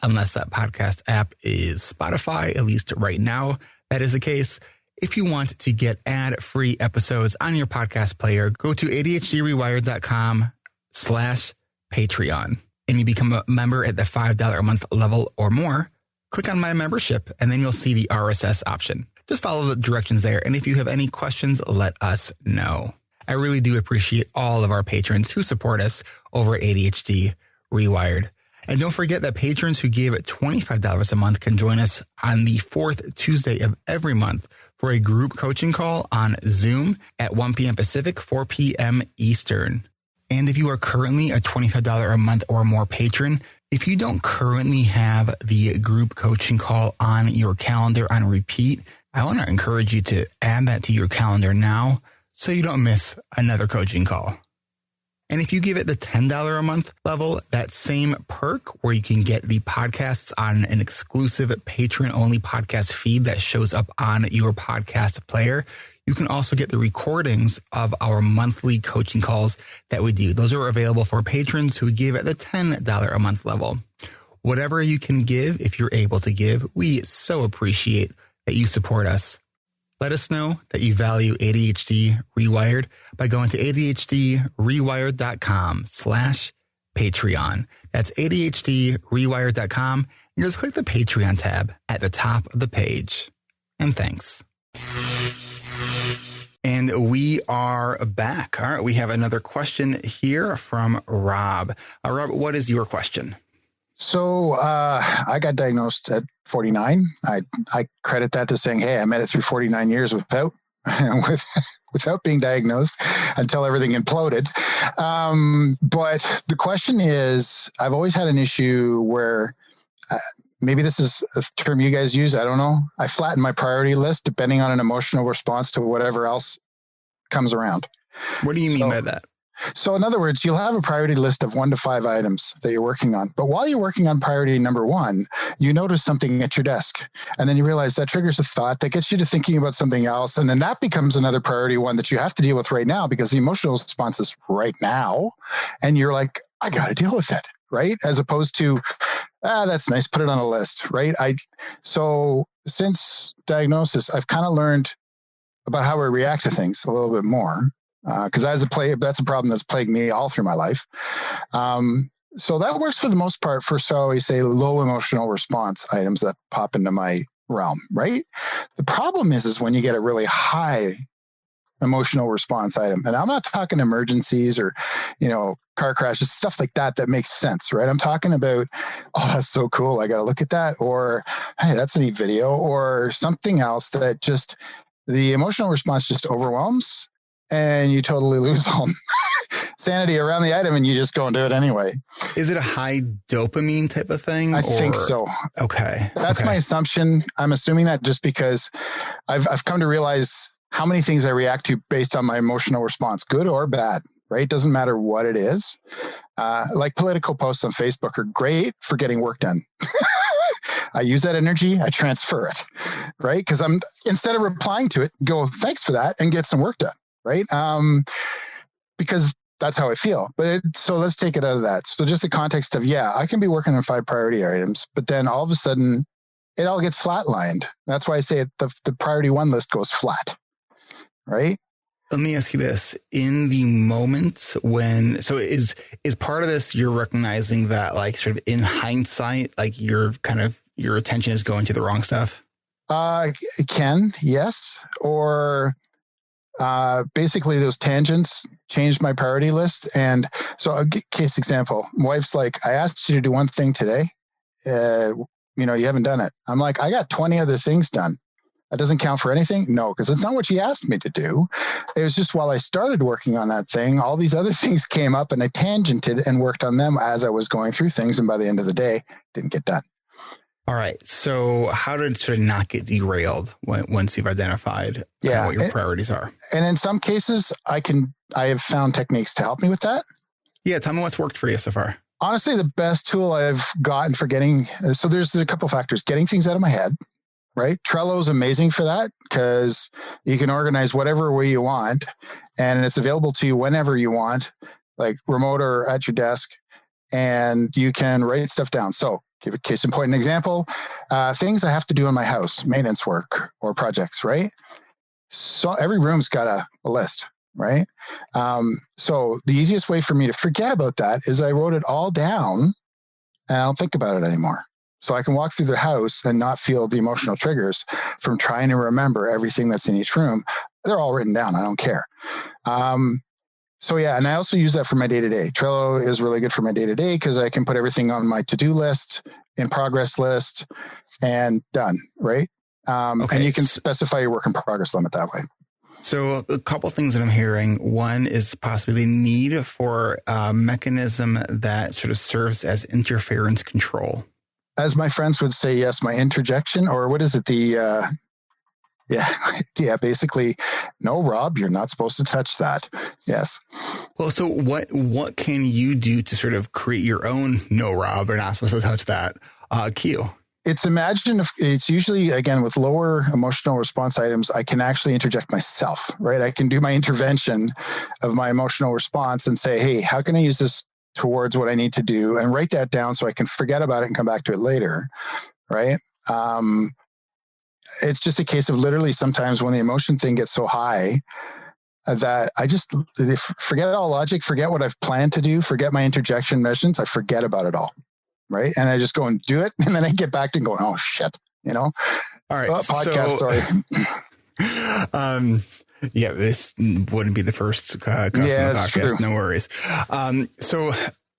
unless that podcast app is Spotify. At least right now, that is the case. If you want to get ad-free episodes on your podcast player, go to ADHDrewired.com/Patreon, and you become a member at the $5 a month level or more. Click on My Membership, and then you'll see the RSS option. Just follow the directions there, and if you have any questions, let us know. I really do appreciate all of our patrons who support us over at ADHD Rewired. And don't forget that patrons who give $25 a month can join us on the fourth Tuesday of every month for a group coaching call on Zoom at 1 p.m. Pacific, 4 p.m. Eastern. And if you are currently a $25 a month or more patron, if you don't currently have the group coaching call on your calendar on repeat, I want to encourage you to add that to your calendar now so you don't miss another coaching call. And if you give it the $10 a month level, that same perk where you can get the podcasts on an exclusive patron-only podcast feed that shows up on your podcast player, you can also get the recordings of our monthly coaching calls that we do. Those are available for patrons who give at the $10 a month level. Whatever you can give, if you're able to give, we so appreciate that you support us. Let us know that you value ADHD Rewired by going to ADHDrewired.com/Patreon. That's ADHDrewired.com, and just click the Patreon tab at the top of the page. And thanks. And we are back. All right, we have another question here from Rob. Rob, what is your question? So I got diagnosed at 49. I credit that to saying, hey, I made it through 49 years without being diagnosed until everything imploded. But the question is, I've always had an issue where maybe this is a term you guys use. I don't know. I flatten my priority list depending on an emotional response to whatever else comes around. What do you mean by that? So in other words, you'll have a priority list of 1 to 5 items that you're working on. But while you're working on priority number 1, you notice something at your desk. And then you realize that triggers a thought that gets you to thinking about something else. And then that becomes another priority 1 that you have to deal with right now because the emotional response is right now. And you're like, I got to deal with it, right? As opposed to, that's nice, put it on a list, right? So since diagnosis, I've kind of learned about how I react to things a little bit more. Because that's a problem that's plagued me all through my life. So that works for the most part for, so we say, low emotional response items that pop into my realm, right? The problem is when you get a really high emotional response item. And I'm not talking emergencies or, car crashes, stuff like that makes sense, right? I'm talking about, oh, that's so cool, I got to look at that. Or, hey, that's a neat video. Or something else that just, the emotional response just overwhelms. And you totally lose all sanity around the item and you just go and do it anyway. Is it a high dopamine type of thing? I think so. Okay. That's my assumption. I'm assuming that just because I've come to realize how many things I react to based on my emotional response, good or bad, right? Doesn't matter what it is. Like political posts on Facebook are great for getting work done. I use that energy, I transfer it, right? Because I'm, instead of replying to it, go, thanks for that, and get some work done, right? Because that's how I feel. So let's take it out of that. So just the context of, I can be working on 5 priority items, but then all of a sudden it all gets flatlined. That's why I say the priority 1 list goes flat, right? Let me ask you this. In the moment when, so is part of this, you're recognizing that like sort of in hindsight, like your attention is going to the wrong stuff? It can, yes. Or basically those tangents changed my priority list. And so a case example, my wife's like, I asked you to do one thing today. You haven't done it. I'm like, I got 20 other things done. That doesn't count for anything? No, because it's not what she asked me to do. It was just while I started working on that thing, all these other things came up and I tangented and worked on them as I was going through things. And by the end of the day, didn't get done. All right. So how to sort of not get derailed once you've identified what your priorities are? And in some cases, I have found techniques to help me with that. Yeah. Tell me what's worked for you so far. Honestly, the best tool I've gotten for getting, so there's a couple factors, getting things out of my head, right? Trello is amazing for that because you can organize whatever way you want and it's available to you whenever you want, like remote or at your desk, and you can write stuff down. So give a case in point, an example, things I have to do in my house, maintenance work or projects, right? So every room's got a list, right? So the easiest way for me to forget about that is I wrote it all down and I don't think about it anymore. So I can walk through the house and not feel the emotional triggers from trying to remember everything that's in each room. They're all written down. I don't care. And I also use that for my day-to-day. Trello is really good for my day-to-day because I can put everything on my to-do list, in progress list, and done, right? And you can specify your work in progress limit that way. So a couple things that I'm hearing. One is possibly the need for a mechanism that sort of serves as interference control. As my friends would say, yes, my interjection, or what is it? Basically, no, Rob, you're not supposed to touch that. Yes. Well, so what can you do to sort of create your own no, Rob, you're not supposed to touch that cue? It's usually, again, with lower emotional response items, I can actually interject myself, right? I can do my intervention of my emotional response and say, hey, how can I use this towards what I need to do, and write that down so I can forget about it and come back to it later, right? It's just a case of literally sometimes when the emotion thing gets so high that I just forget all logic, forget what I've planned to do, forget my interjection measurements. I forget about it all, right? And I just go and do it, and then I get back to going, oh shit, All right, podcast story. This wouldn't be the first customer podcast. True. No worries. So,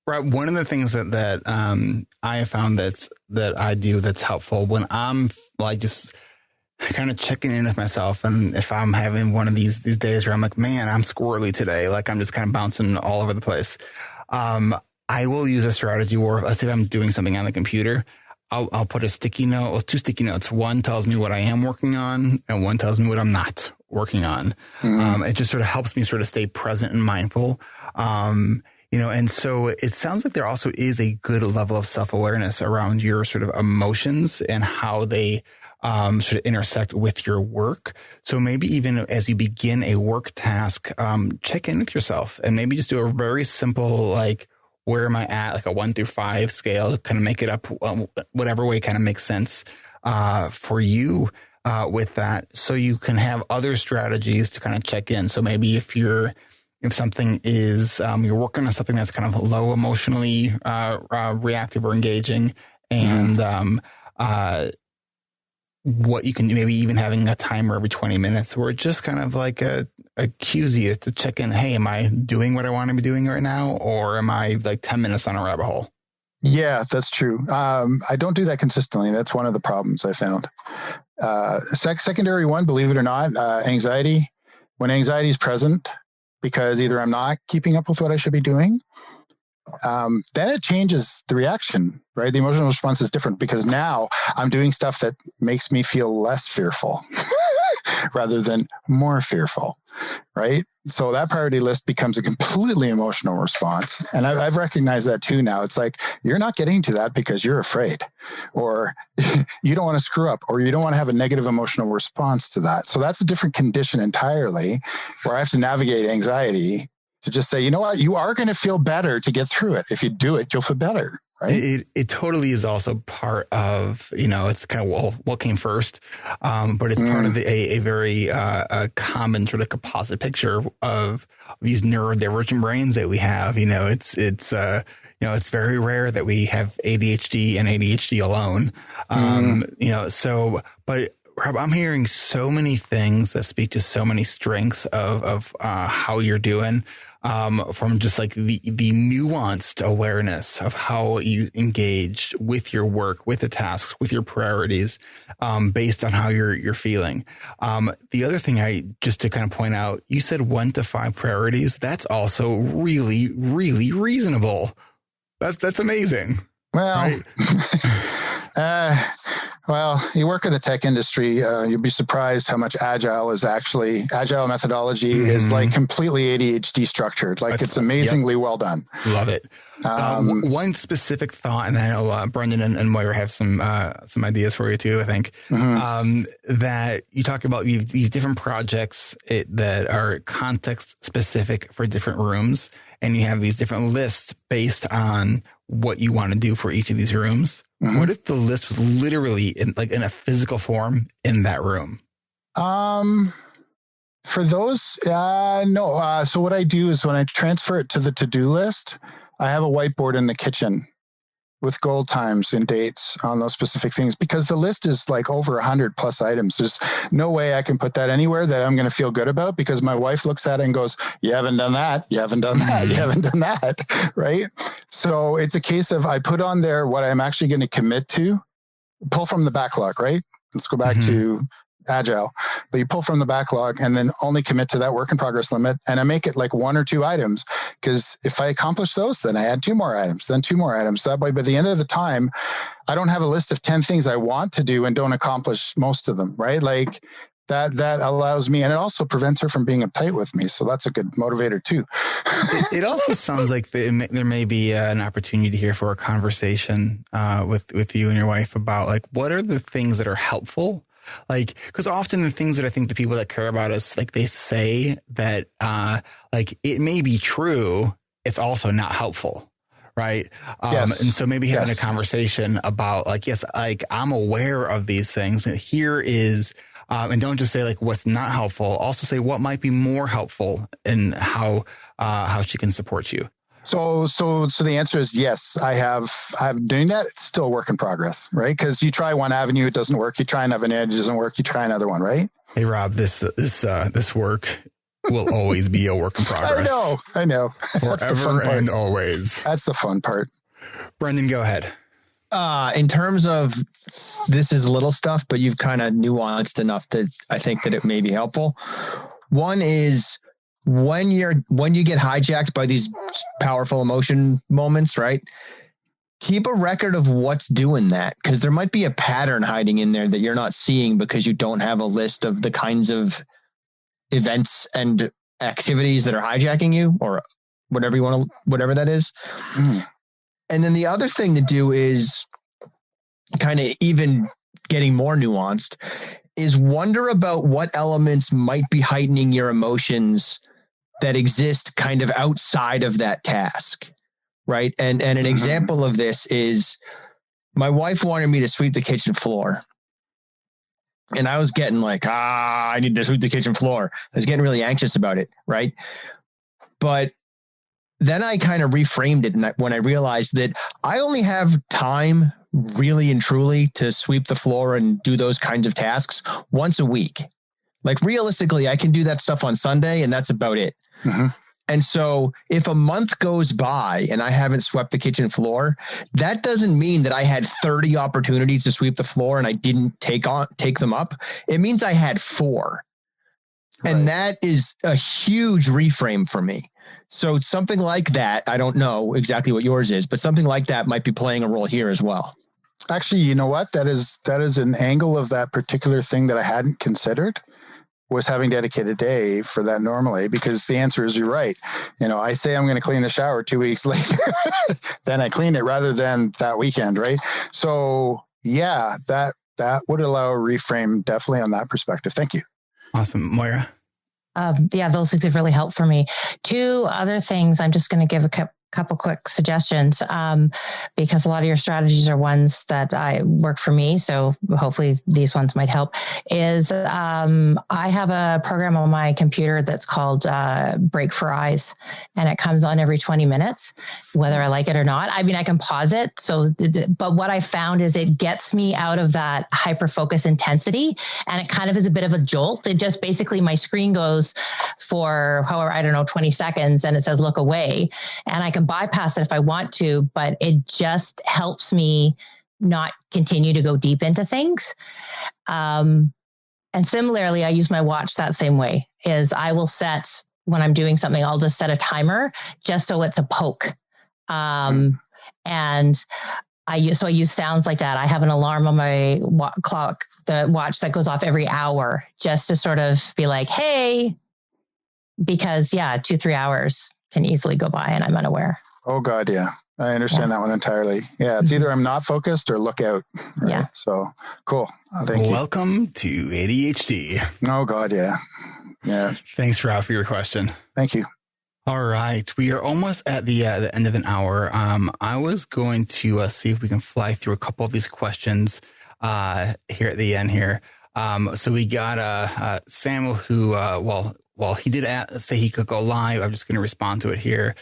Rob, one of the things that I have found that I do that's helpful when I'm like just kind of checking in with myself, and if I'm having one of these days where I'm like, man, I'm squirrely today, like I'm just kind of bouncing all over the place. I will use a strategy where, let's say if I'm doing something on the computer, I'll put a sticky note, or 2 sticky notes. One tells me what I am working on, and one tells me what I'm not working on. It just sort of helps me sort of stay present and mindful. And so it sounds like there also is a good level of self-awareness around your sort of emotions and how they sort of intersect with your work. So maybe even as you begin a work task, check in with yourself and maybe just do a very simple, like, where am I at? Like a 1 through 5 scale, kind of make it up whatever way kind of makes sense for you with that. So you can have other strategies to kind of check in. So maybe if something is, you're working on something that's kind of low emotionally reactive or engaging, and what you can do, maybe even having a timer every 20 minutes where it just kind of like cues you to check in. Hey, am I doing what I want to be doing right now? Or am I like 10 minutes on a rabbit hole? Yeah, that's true. I don't do that consistently. That's one of the problems I found. Secondary one, believe it or not, anxiety. When anxiety is present, because either I'm not keeping up with what I should be doing, then it changes the reaction, right? The emotional response is different because now I'm doing stuff that makes me feel less fearful. rather than more fearful, right? So that priority list becomes a completely emotional response. And I've recognized that too now. It's like, you're not getting to that because you're afraid, or you don't want to screw up, or you don't want to have a negative emotional response to that. So that's a different condition entirely, where I have to navigate anxiety to just say, you know what, you are going to feel better to get through it. If you do it, you'll feel better. Right? It totally is also part of, it's kind of what came first, but it's part of a very common sort of composite picture of these neurodivergent brains that we have. It's very rare that we have ADHD and ADHD alone. But Rob, I'm hearing so many things that speak to so many strengths of how you're doing. From just like the nuanced awareness of how you engage with your work, with the tasks, with your priorities, based on how you're feeling. The other thing just to kind of point out, you said 1 to 5 priorities. That's also really, really reasonable. That's amazing. Well, right? Well, you work in the tech industry, you'll be surprised how much agile methodology is like completely ADHD structured. Like it's amazingly well done. Love it. One specific thought, and I know Brendan and Moira have some ideas for you too, I think, that you talk about these different projects that are context specific for different rooms. And you have these different lists based on what you want to do for each of these rooms. Mm-hmm. What if the list was literally in a physical form in that room? For those, no. So what I do is when I transfer it to the to-do list, I have a whiteboard in the kitchen with goal times and dates on those specific things, because the list is like over 100 plus items. There's no way I can put that anywhere that I'm going to feel good about, because my wife looks at it and goes, you haven't done that. You haven't done that. You haven't done that. Right. So it's a case of, I put on there what I'm actually going to commit to, pull from the backlog, right? Let's go back to Agile, but you pull from the backlog and then only commit to that work in progress limit. And I make it like 1 or 2 items, because if I accomplish those, then I add 2 more items, then 2 more items. That way, by the end of the time, I don't have a list of 10 things I want to do and don't accomplish most of them, right? Like that allows me, and it also prevents her from being uptight with me. So that's a good motivator too. It also sounds like there may be an opportunity here for a conversation with you and your wife about like, what are the things that are helpful? Like, because often the things that I think the people that care about us, like they say that, like it may be true, it's also not helpful. Right. Yes. And so maybe having a conversation about like, yes, like I'm aware of these things, and here is, and don't just say like what's not helpful. Also say what might be more helpful and how she can support you. So the answer is yes, I'm doing that. It's still a work in progress, right? Because you try one avenue, it doesn't work. You try another avenue, it doesn't work. You try another one, right? Hey, Rob, this work will always be a work in progress. I know. Forever and always. That's the fun part. Brendan, go ahead. In terms of this is little stuff, but you've kind of nuanced enough that I think that it may be helpful. One is, when you get hijacked by these powerful emotion moments, right? Keep a record of what's doing that, because there might be a pattern hiding in there that you're not seeing because you don't have a list of the kinds of events and activities that are hijacking you, or whatever that is. And then the other thing to do is kind of even getting more nuanced, is wonder about what elements might be heightening your emotions that exist kind of outside of that task, right? And an example of this is, my wife wanted me to sweep the kitchen floor. And I was getting like, I need to sweep the kitchen floor. I was getting really anxious about it, right? But then I kind of reframed it when I realized that I only have time really and truly to sweep the floor and do those kinds of tasks once a week. Like realistically, I can do that stuff on Sunday and that's about it. And so if a month goes by and I haven't swept the kitchen floor, that doesn't mean that I had 30 opportunities to sweep the floor and I didn't take them up. It means I had 4. Right. And that is a huge reframe for me. So something like that, I don't know exactly what yours is, but something like that might be playing a role here as well. Actually, you know what? That is an angle of that particular thing that I hadn't considered. was having dedicated day for that normally, because the answer is you're right. I say I'm going to clean the shower 2 weeks later, then I clean it rather than that weekend, right? So yeah, that would allow a reframe definitely on that perspective. Thank you. Awesome. Moira? Those things have really helped for me. Two other things, I'm just going to give a couple quick suggestions because a lot of your strategies are ones that work for me. So hopefully these ones might help. I have a program on my computer that's called Break for Eyes, and it comes on every 20 minutes, whether I like it or not. I mean, I can pause it. But what I found is it gets me out of that hyper-focus intensity, and it kind of is a bit of a jolt. It just basically, my screen goes for 20 seconds, and it says, look away. And I can bypass it if I want to, but it just helps me not continue to go deep into things. And similarly, I use my watch that same way. Is I will set, when I'm doing something, I'll just set a timer just so it's a poke. And I use sounds like that. I have an alarm on my clock, the watch, that goes off every hour, just to sort of be like, hey, because 2-3 hours can easily go by and I'm unaware. Oh God. Yeah. I understand that one entirely. Yeah. It's either I'm not focused or look out. Right? Yeah. So cool. Thank you. Welcome to ADHD. Oh God. Yeah. Yeah. Thanks, Rob, for your question. Thank you. All right. We are almost at the end of an hour. I was going to see if we can fly through a couple of these questions here at the end here. So we got Samuel who, well, he did say he could go live. I'm just going to respond to it here.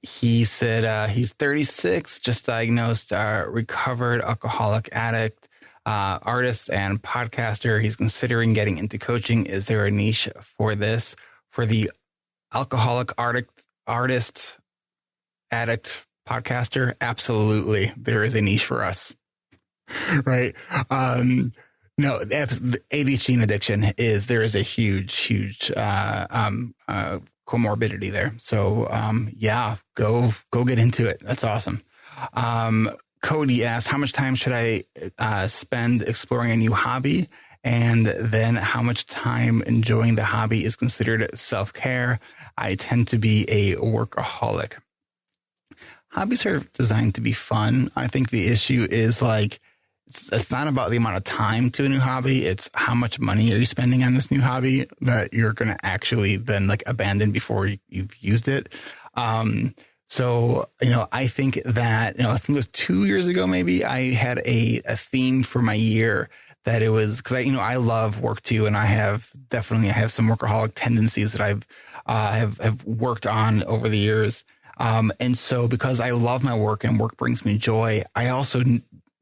He said he's 36, just diagnosed, recovered alcoholic addict, artist and podcaster. He's considering getting into coaching. Is there a niche for this? For the alcoholic artist, addict, podcaster? Absolutely. There is a niche for us. Right. No, the ADHD and addiction there is a huge comorbidity there. So, go get into it. That's awesome. Cody asked, how much time should I spend exploring a new hobby? And then how much time enjoying the hobby is considered self-care? I tend to be a workaholic. Hobbies are designed to be fun. I think the issue is it's not about the amount of time to a new hobby. It's how much money are you spending on this new hobby that you're going to actually then abandon before you've used it. So, I think that, I think it was 2 years ago, maybe I had a theme for my year that it was because I love work too. And I have some workaholic tendencies that I've have worked on over the years. And so because I love my work and work brings me joy, I also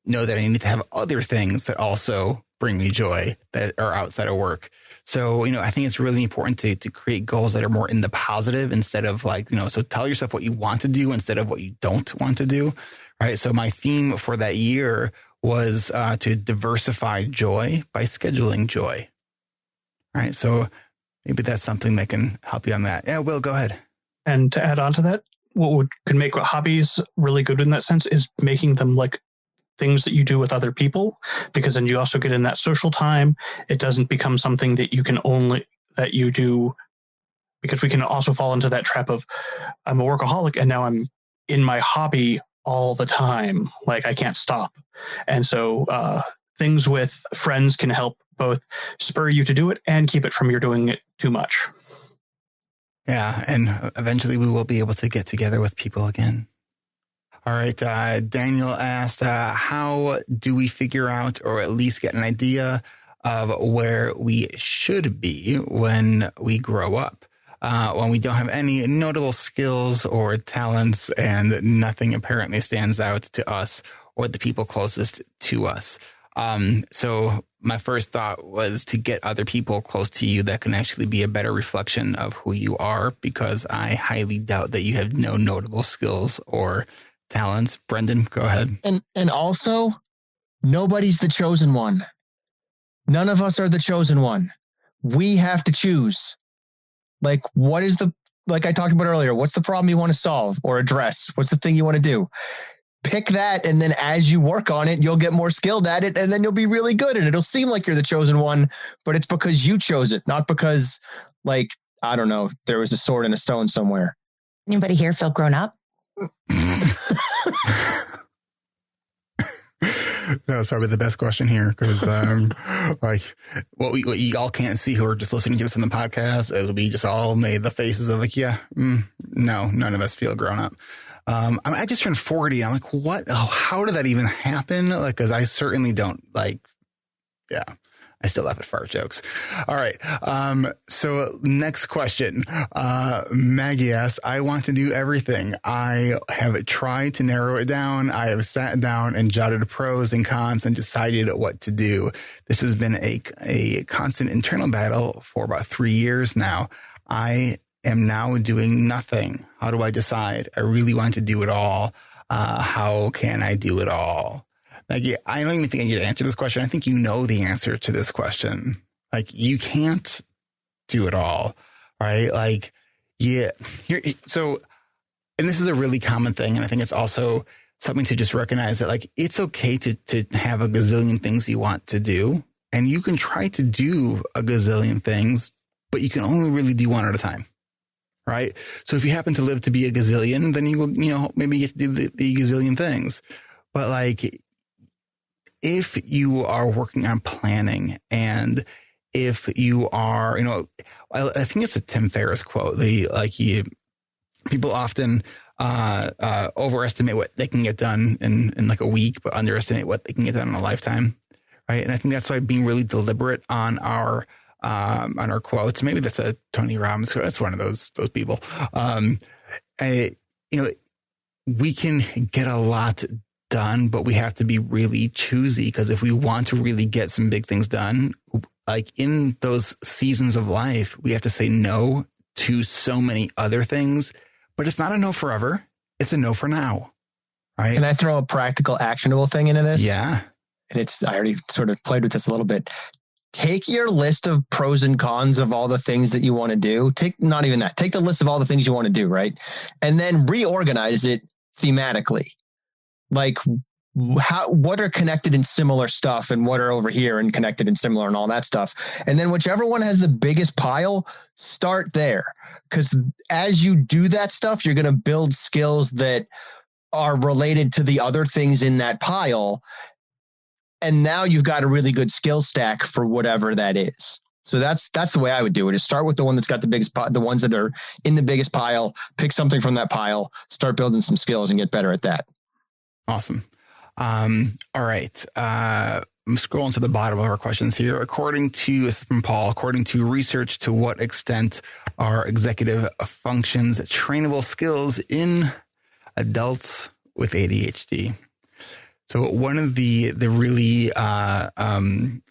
know that I need to have other things that also bring me joy that are outside of work. So, I think it's really important to create goals that are more in the positive instead of so tell yourself what you want to do instead of what you don't want to do. Right. So my theme for that year was to diversify joy by scheduling joy. All right. So maybe that's something that can help you on that. Yeah, Will, go ahead. And to add on to that, what could make hobbies really good in that sense is making them things that you do with other people, because then you also get in that social time. It doesn't become something that you do, because we can also fall into that trap of I'm a workaholic and now I'm in my hobby all the time. I can't stop. And so things with friends can help both spur you to do it and keep it from you're doing it too much. Yeah. And eventually we will be able to get together with people again. All right. Daniel asked, how do we figure out or at least get an idea of where we should be when we grow up, when we don't have any notable skills or talents and nothing apparently stands out to us or the people closest to us? So my first thought was to get other people close to you that can actually be a better reflection of who you are, because I highly doubt that you have no notable skills or talents. Brendan, go ahead. And also, nobody's the chosen one. None of us are the chosen one. We have to choose. What is I talked about earlier, what's the problem you want to solve or address? What's the thing you want to do? pick that. And then as you work on it, you'll get more skilled at it. And then you'll be really good. And it'll seem like you're the chosen one, but it's because you chose it, not because like, I don't know, there was a sword and a stone somewhere. Anybody here feel grown up? That was probably the best question here because, like, what you all can't see who are just listening to this in the podcast is we just all made the faces of like, no, none of us feel grown up. I just turned 40. I'm like, what? Oh, how did that even happen? Like, because I certainly don't like, yeah. I still laugh at fart jokes. All right. So next question. Maggie asks, I want to do everything. I have tried to narrow it down. I have sat down and jotted pros and cons and decided what to do. This has been a constant internal battle for about 3 years now. I am now doing nothing. How do I decide? I really want to do it all. How can I do it all? Maggie, I don't even think I need to answer this question. I think you know the answer to this question. Like, you can't do it all, right? Like, yeah. So, and this is a really common thing. And I think it's also something to just recognize that, like, it's okay to have a gazillion things you want to do. And you can try to do a gazillion things, but you can only really do one at a time, right? So if you happen to live to be a gazillion, then you know, maybe you get to do the gazillion things. But like, if you are working on planning and if you are, you know, I think it's a Tim Ferriss quote. People often overestimate what they can get done in like a week, but underestimate what they can get done in a lifetime. Right. And I think that's why being really deliberate on our quotes, maybe that's a Tony Robbins. That's one of those people. We can get a lot done, but we have to be really choosy, because if we want to really get some big things done, like in those seasons of life, we have to say no to so many other things, but it's not a no forever. It's a no for now. Right. Can I throw a practical, actionable thing into this? Yeah. And I already sort of played with this a little bit. Take your list of pros and cons of all the things that you want to do. Take the list of all the things you want to do. Right. And then reorganize it thematically. Like what are connected in similar stuff and what are over here and connected in similar and all that stuff. And then whichever one has the biggest pile, start there. Because as you do that stuff, you're going to build skills that are related to the other things in that pile. And now you've got a really good skill stack for whatever that is. So that's the way I would do it, is start with the one that's got the biggest the ones that are in the biggest pile, pick something from that pile, start building some skills and get better at that. Awesome. All right. I'm scrolling to the bottom of our questions here. From Paul, according to research, to what extent are executive functions trainable skills in adults with ADHD? So one of the really kind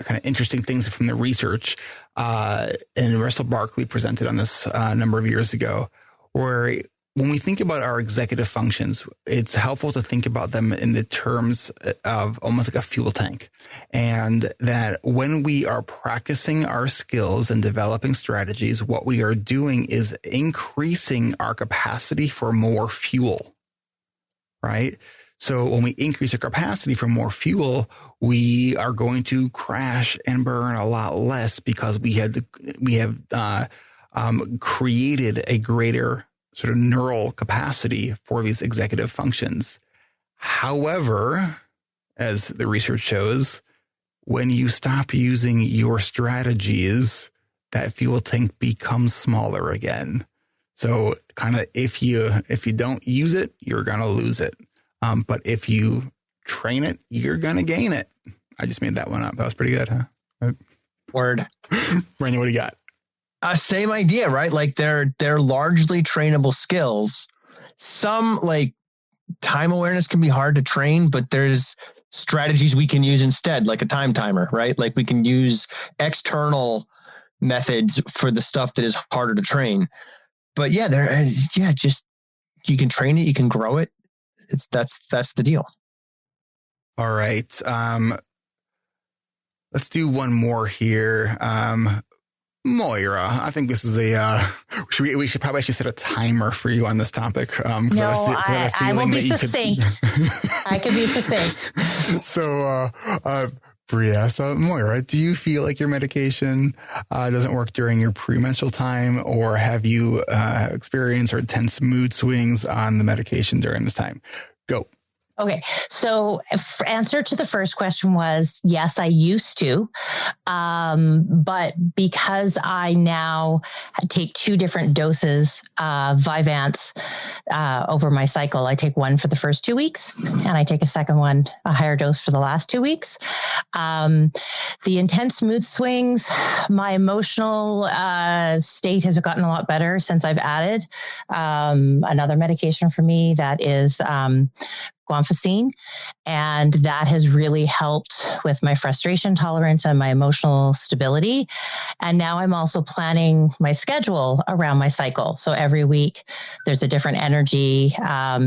of interesting things from the research, and Russell Barkley presented on this a number of years ago, where when we think about our executive functions, it's helpful to think about them in the terms of almost like a fuel tank. And that when we are practicing our skills and developing strategies, what we are doing is increasing our capacity for more fuel, right? So when we increase our capacity for more fuel, we are going to crash and burn a lot less, because we have created a greater sort of neural capacity for these executive functions. However, as the research shows, when you stop using your strategies, that fuel tank becomes smaller again. So kind of if you don't use it, you're going to lose it. But if you train it, you're going to gain it. I just made that one up. That was pretty good, huh? Word. Brandon, what do you got? Same idea, right? Like they're largely trainable skills. Some like time awareness can be hard to train, but there's strategies we can use instead, like a time timer, right? Like we can use external methods for the stuff that is harder to train. But yeah, just you can train it, you can grow it. That's the deal. All right. Let's do one more here. Moira, I think this is we should probably set a timer for you on this topic. No, I will be succinct. I can be succinct. So, Bria, so Moira, do you feel like your medication doesn't work during your premenstrual time, or have you experienced or intense mood swings on the medication during this time? Go. Okay. So answer to the first question was, yes, I used to. But because I now take 2 different doses of Vyvanse over my cycle, I take one for the first 2 weeks and I take a second one, a higher dose for the last 2 weeks. The intense mood swings, my emotional state has gotten a lot better since I've added another medication for me that is guanfacine, and that has really helped with my frustration tolerance and my emotional stability. And now I'm also planning my schedule around my cycle. So every week there's a different energy,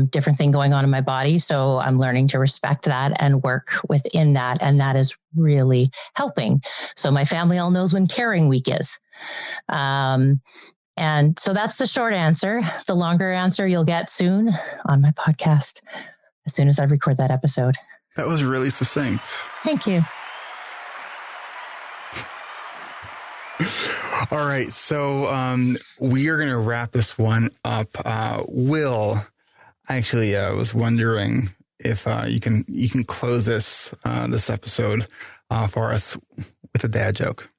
different thing going on in my body. So I'm learning to respect that and work within that. And that is really helping. So my family all knows when caring week is. And so that's the short answer. The longer answer you'll get soon on my podcast, as soon as I record that episode. That was really succinct. Thank you. All right. So we are going to wrap this one up. Will, actually, I was wondering if you can close this episode for us with a dad joke.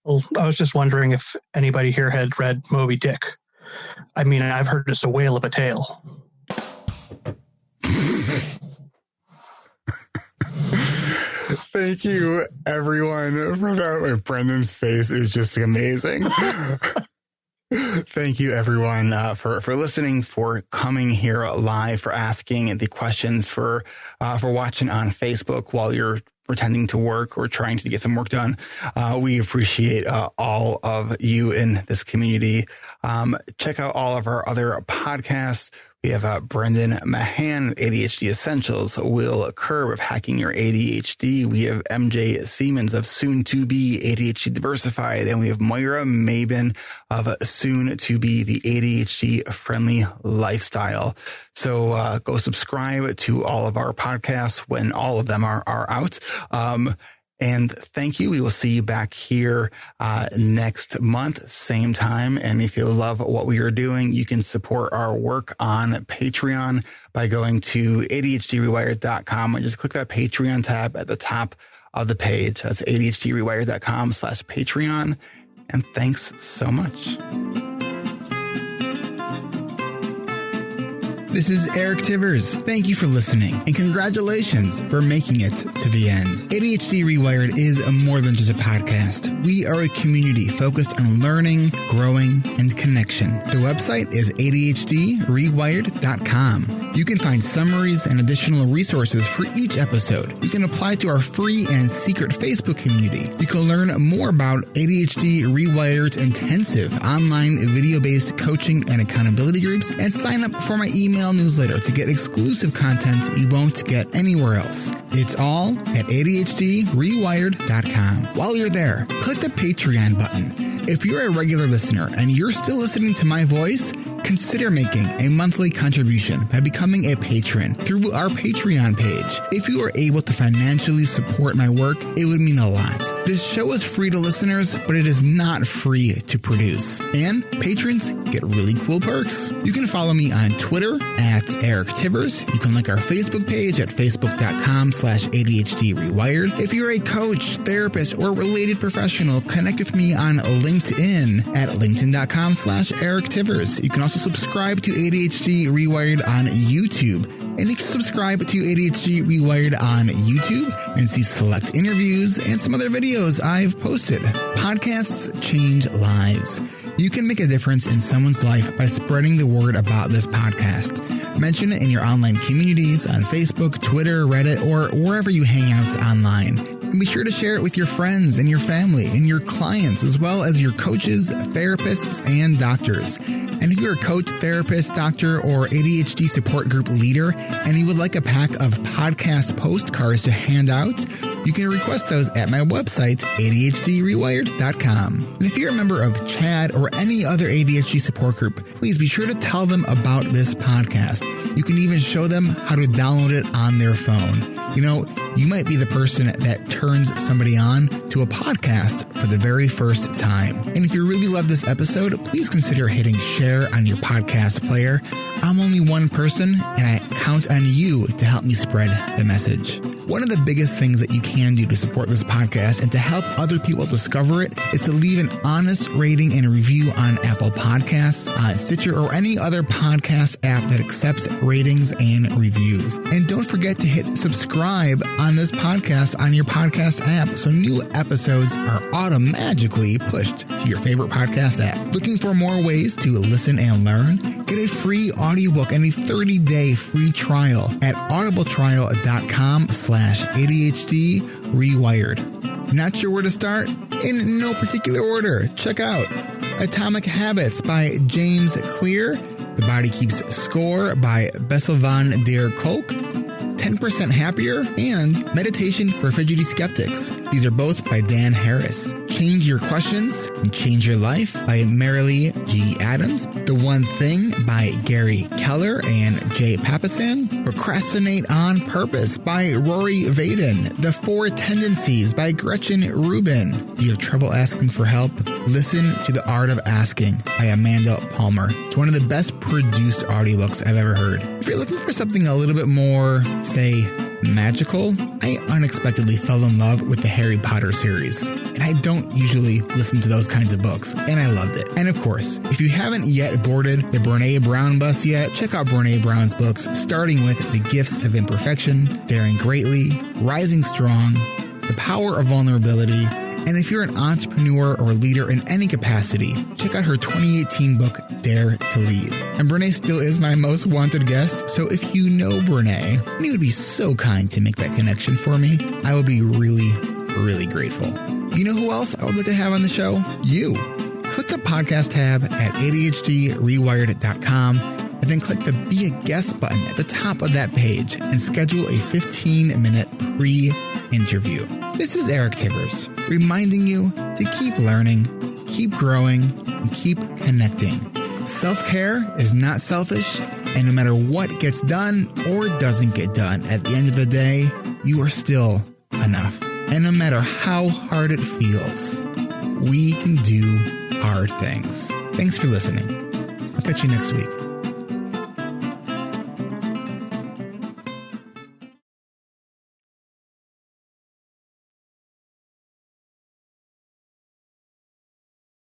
Well, I was just wondering if anybody here had read Moby Dick. I mean, I've heard it's a whale of a tale. Thank you, everyone, for that. Brendan's face is just amazing. Thank you, everyone, for listening, for coming here live, for asking the questions, for watching on Facebook while you're pretending to work or trying to get some work done. We appreciate all of you in this community. Check out all of our other podcasts. We have Brendan Mahan, ADHD Essentials, Will Kerr of Hacking Your ADHD. We have MJ Siemens of Soon to Be ADHD Diversified. And we have Moira Maybin of Soon to Be the ADHD Friendly Lifestyle. So go subscribe to all of our podcasts when all of them are out. And thank you. We will see you back here next month, same time. And if you love what we are doing, you can support our work on Patreon by going to ADHDrewired.com and just click that Patreon tab at the top of the page. That's ADHDrewired.com/Patreon. And thanks so much. This is Eric Tivers. Thank you for listening, and congratulations for making it to the end. ADHD Rewired is more than just a podcast. We are a community focused on learning, growing, and connection. The website is ADHDrewired.com. You can find summaries and additional resources for each episode. You can apply to our free and secret Facebook community. You can learn more about ADHD Rewired's intensive online video-based coaching and accountability groups, and sign up for my email newsletter to get exclusive content you won't get anywhere else. It's all at ADHDrewired.com. While you're there, click the Patreon button. If you're a regular listener and you're still listening to my voice, consider making a monthly contribution by becoming a patron through our Patreon page. If you are able to financially support my work, it would mean a lot. This show is free to listeners, but it is not free to produce. And patrons get really cool perks. You can follow me on Twitter at Eric Tivers. You can like our Facebook page at facebook.com/ADHDrewired. If you're a coach, therapist, or related professional, connect with me on LinkedIn at linkedin.com/Eric Tivers. You can also subscribe to ADHD Rewired on YouTube. And you can subscribe to ADHD Rewired on YouTube and see select interviews and some other videos I've posted. Podcasts change lives. You can make a difference in someone's life by spreading the word about this podcast. Mention it in your online communities on Facebook, Twitter, Reddit, or wherever you hang out online. And be sure to share it with your friends and your family and your clients, as well as your coaches, therapists, and doctors. And if you're a coach, therapist, doctor, or ADHD support group leader, and you would like a pack of podcast postcards to hand out, You can request those at my website, ADHDrewired.com. And if you're a member of CHAD or any other ADHD support group, please be sure to tell them about this podcast. You can even show them how to download it on their phone. You know, you might be the person that turns somebody on to a podcast for the very first time. And if you really love this episode, please consider hitting share on your podcast player. I'm only one person, and I count on you to help me spread the message. One of the biggest things that you can do to support this podcast and to help other people discover it is to leave an honest rating and review on Apple Podcasts, Stitcher, or any other podcast app that accepts ratings and reviews. And don't forget to hit subscribe on this podcast on your podcast app so new episodes are automatically pushed to your favorite podcast app. Looking for more ways to listen and learn? Get a free audiobook and a 30-day free trial at audibletrial.com/ADHD rewired. Not sure where to start? In no particular order. Check out Atomic Habits by James Clear, The Body Keeps Score by Bessel van der Kolk, 10% Happier, and Meditation for Fidgety Skeptics. These are both by Dan Harris. Change Your Questions and Change Your Life by Marilee G. Adams. The One Thing by Gary Keller and Jay Papasan. Procrastinate on Purpose by Rory Vaden. The Four Tendencies by Gretchen Rubin. Do you have trouble asking for help? Listen to The Art of Asking by Amanda Palmer. It's one of the best produced audiobooks I've ever heard. If you're looking for something a little bit more, say, magical, I unexpectedly fell in love with the Harry Potter series. And I don't usually listen to those kinds of books, and I loved it. And of course, if you haven't yet boarded the Brene Brown bus yet, check out Brene Brown's books, starting with The Gifts of Imperfection, Daring Greatly, Rising Strong, The Power of Vulnerability, and if you're an entrepreneur or leader in any capacity, check out her 2018 book, Dare to Lead. And Brene still is my most wanted guest, so if you know Brene, and you would be so kind to make that connection for me, I would be really, really grateful. You know who else I would like to have on the show? You. Click the podcast tab at ADHDrewired.com and then click the Be a Guest button at the top of that page and schedule a 15-minute pre-interview. This is Eric Tivers, reminding you to keep learning, keep growing, and keep connecting. Self-care is not selfish, and no matter what gets done or doesn't get done, at the end of the day, you are still enough. And no matter how hard it feels, we can do hard things. Thanks for listening. I'll catch you next week.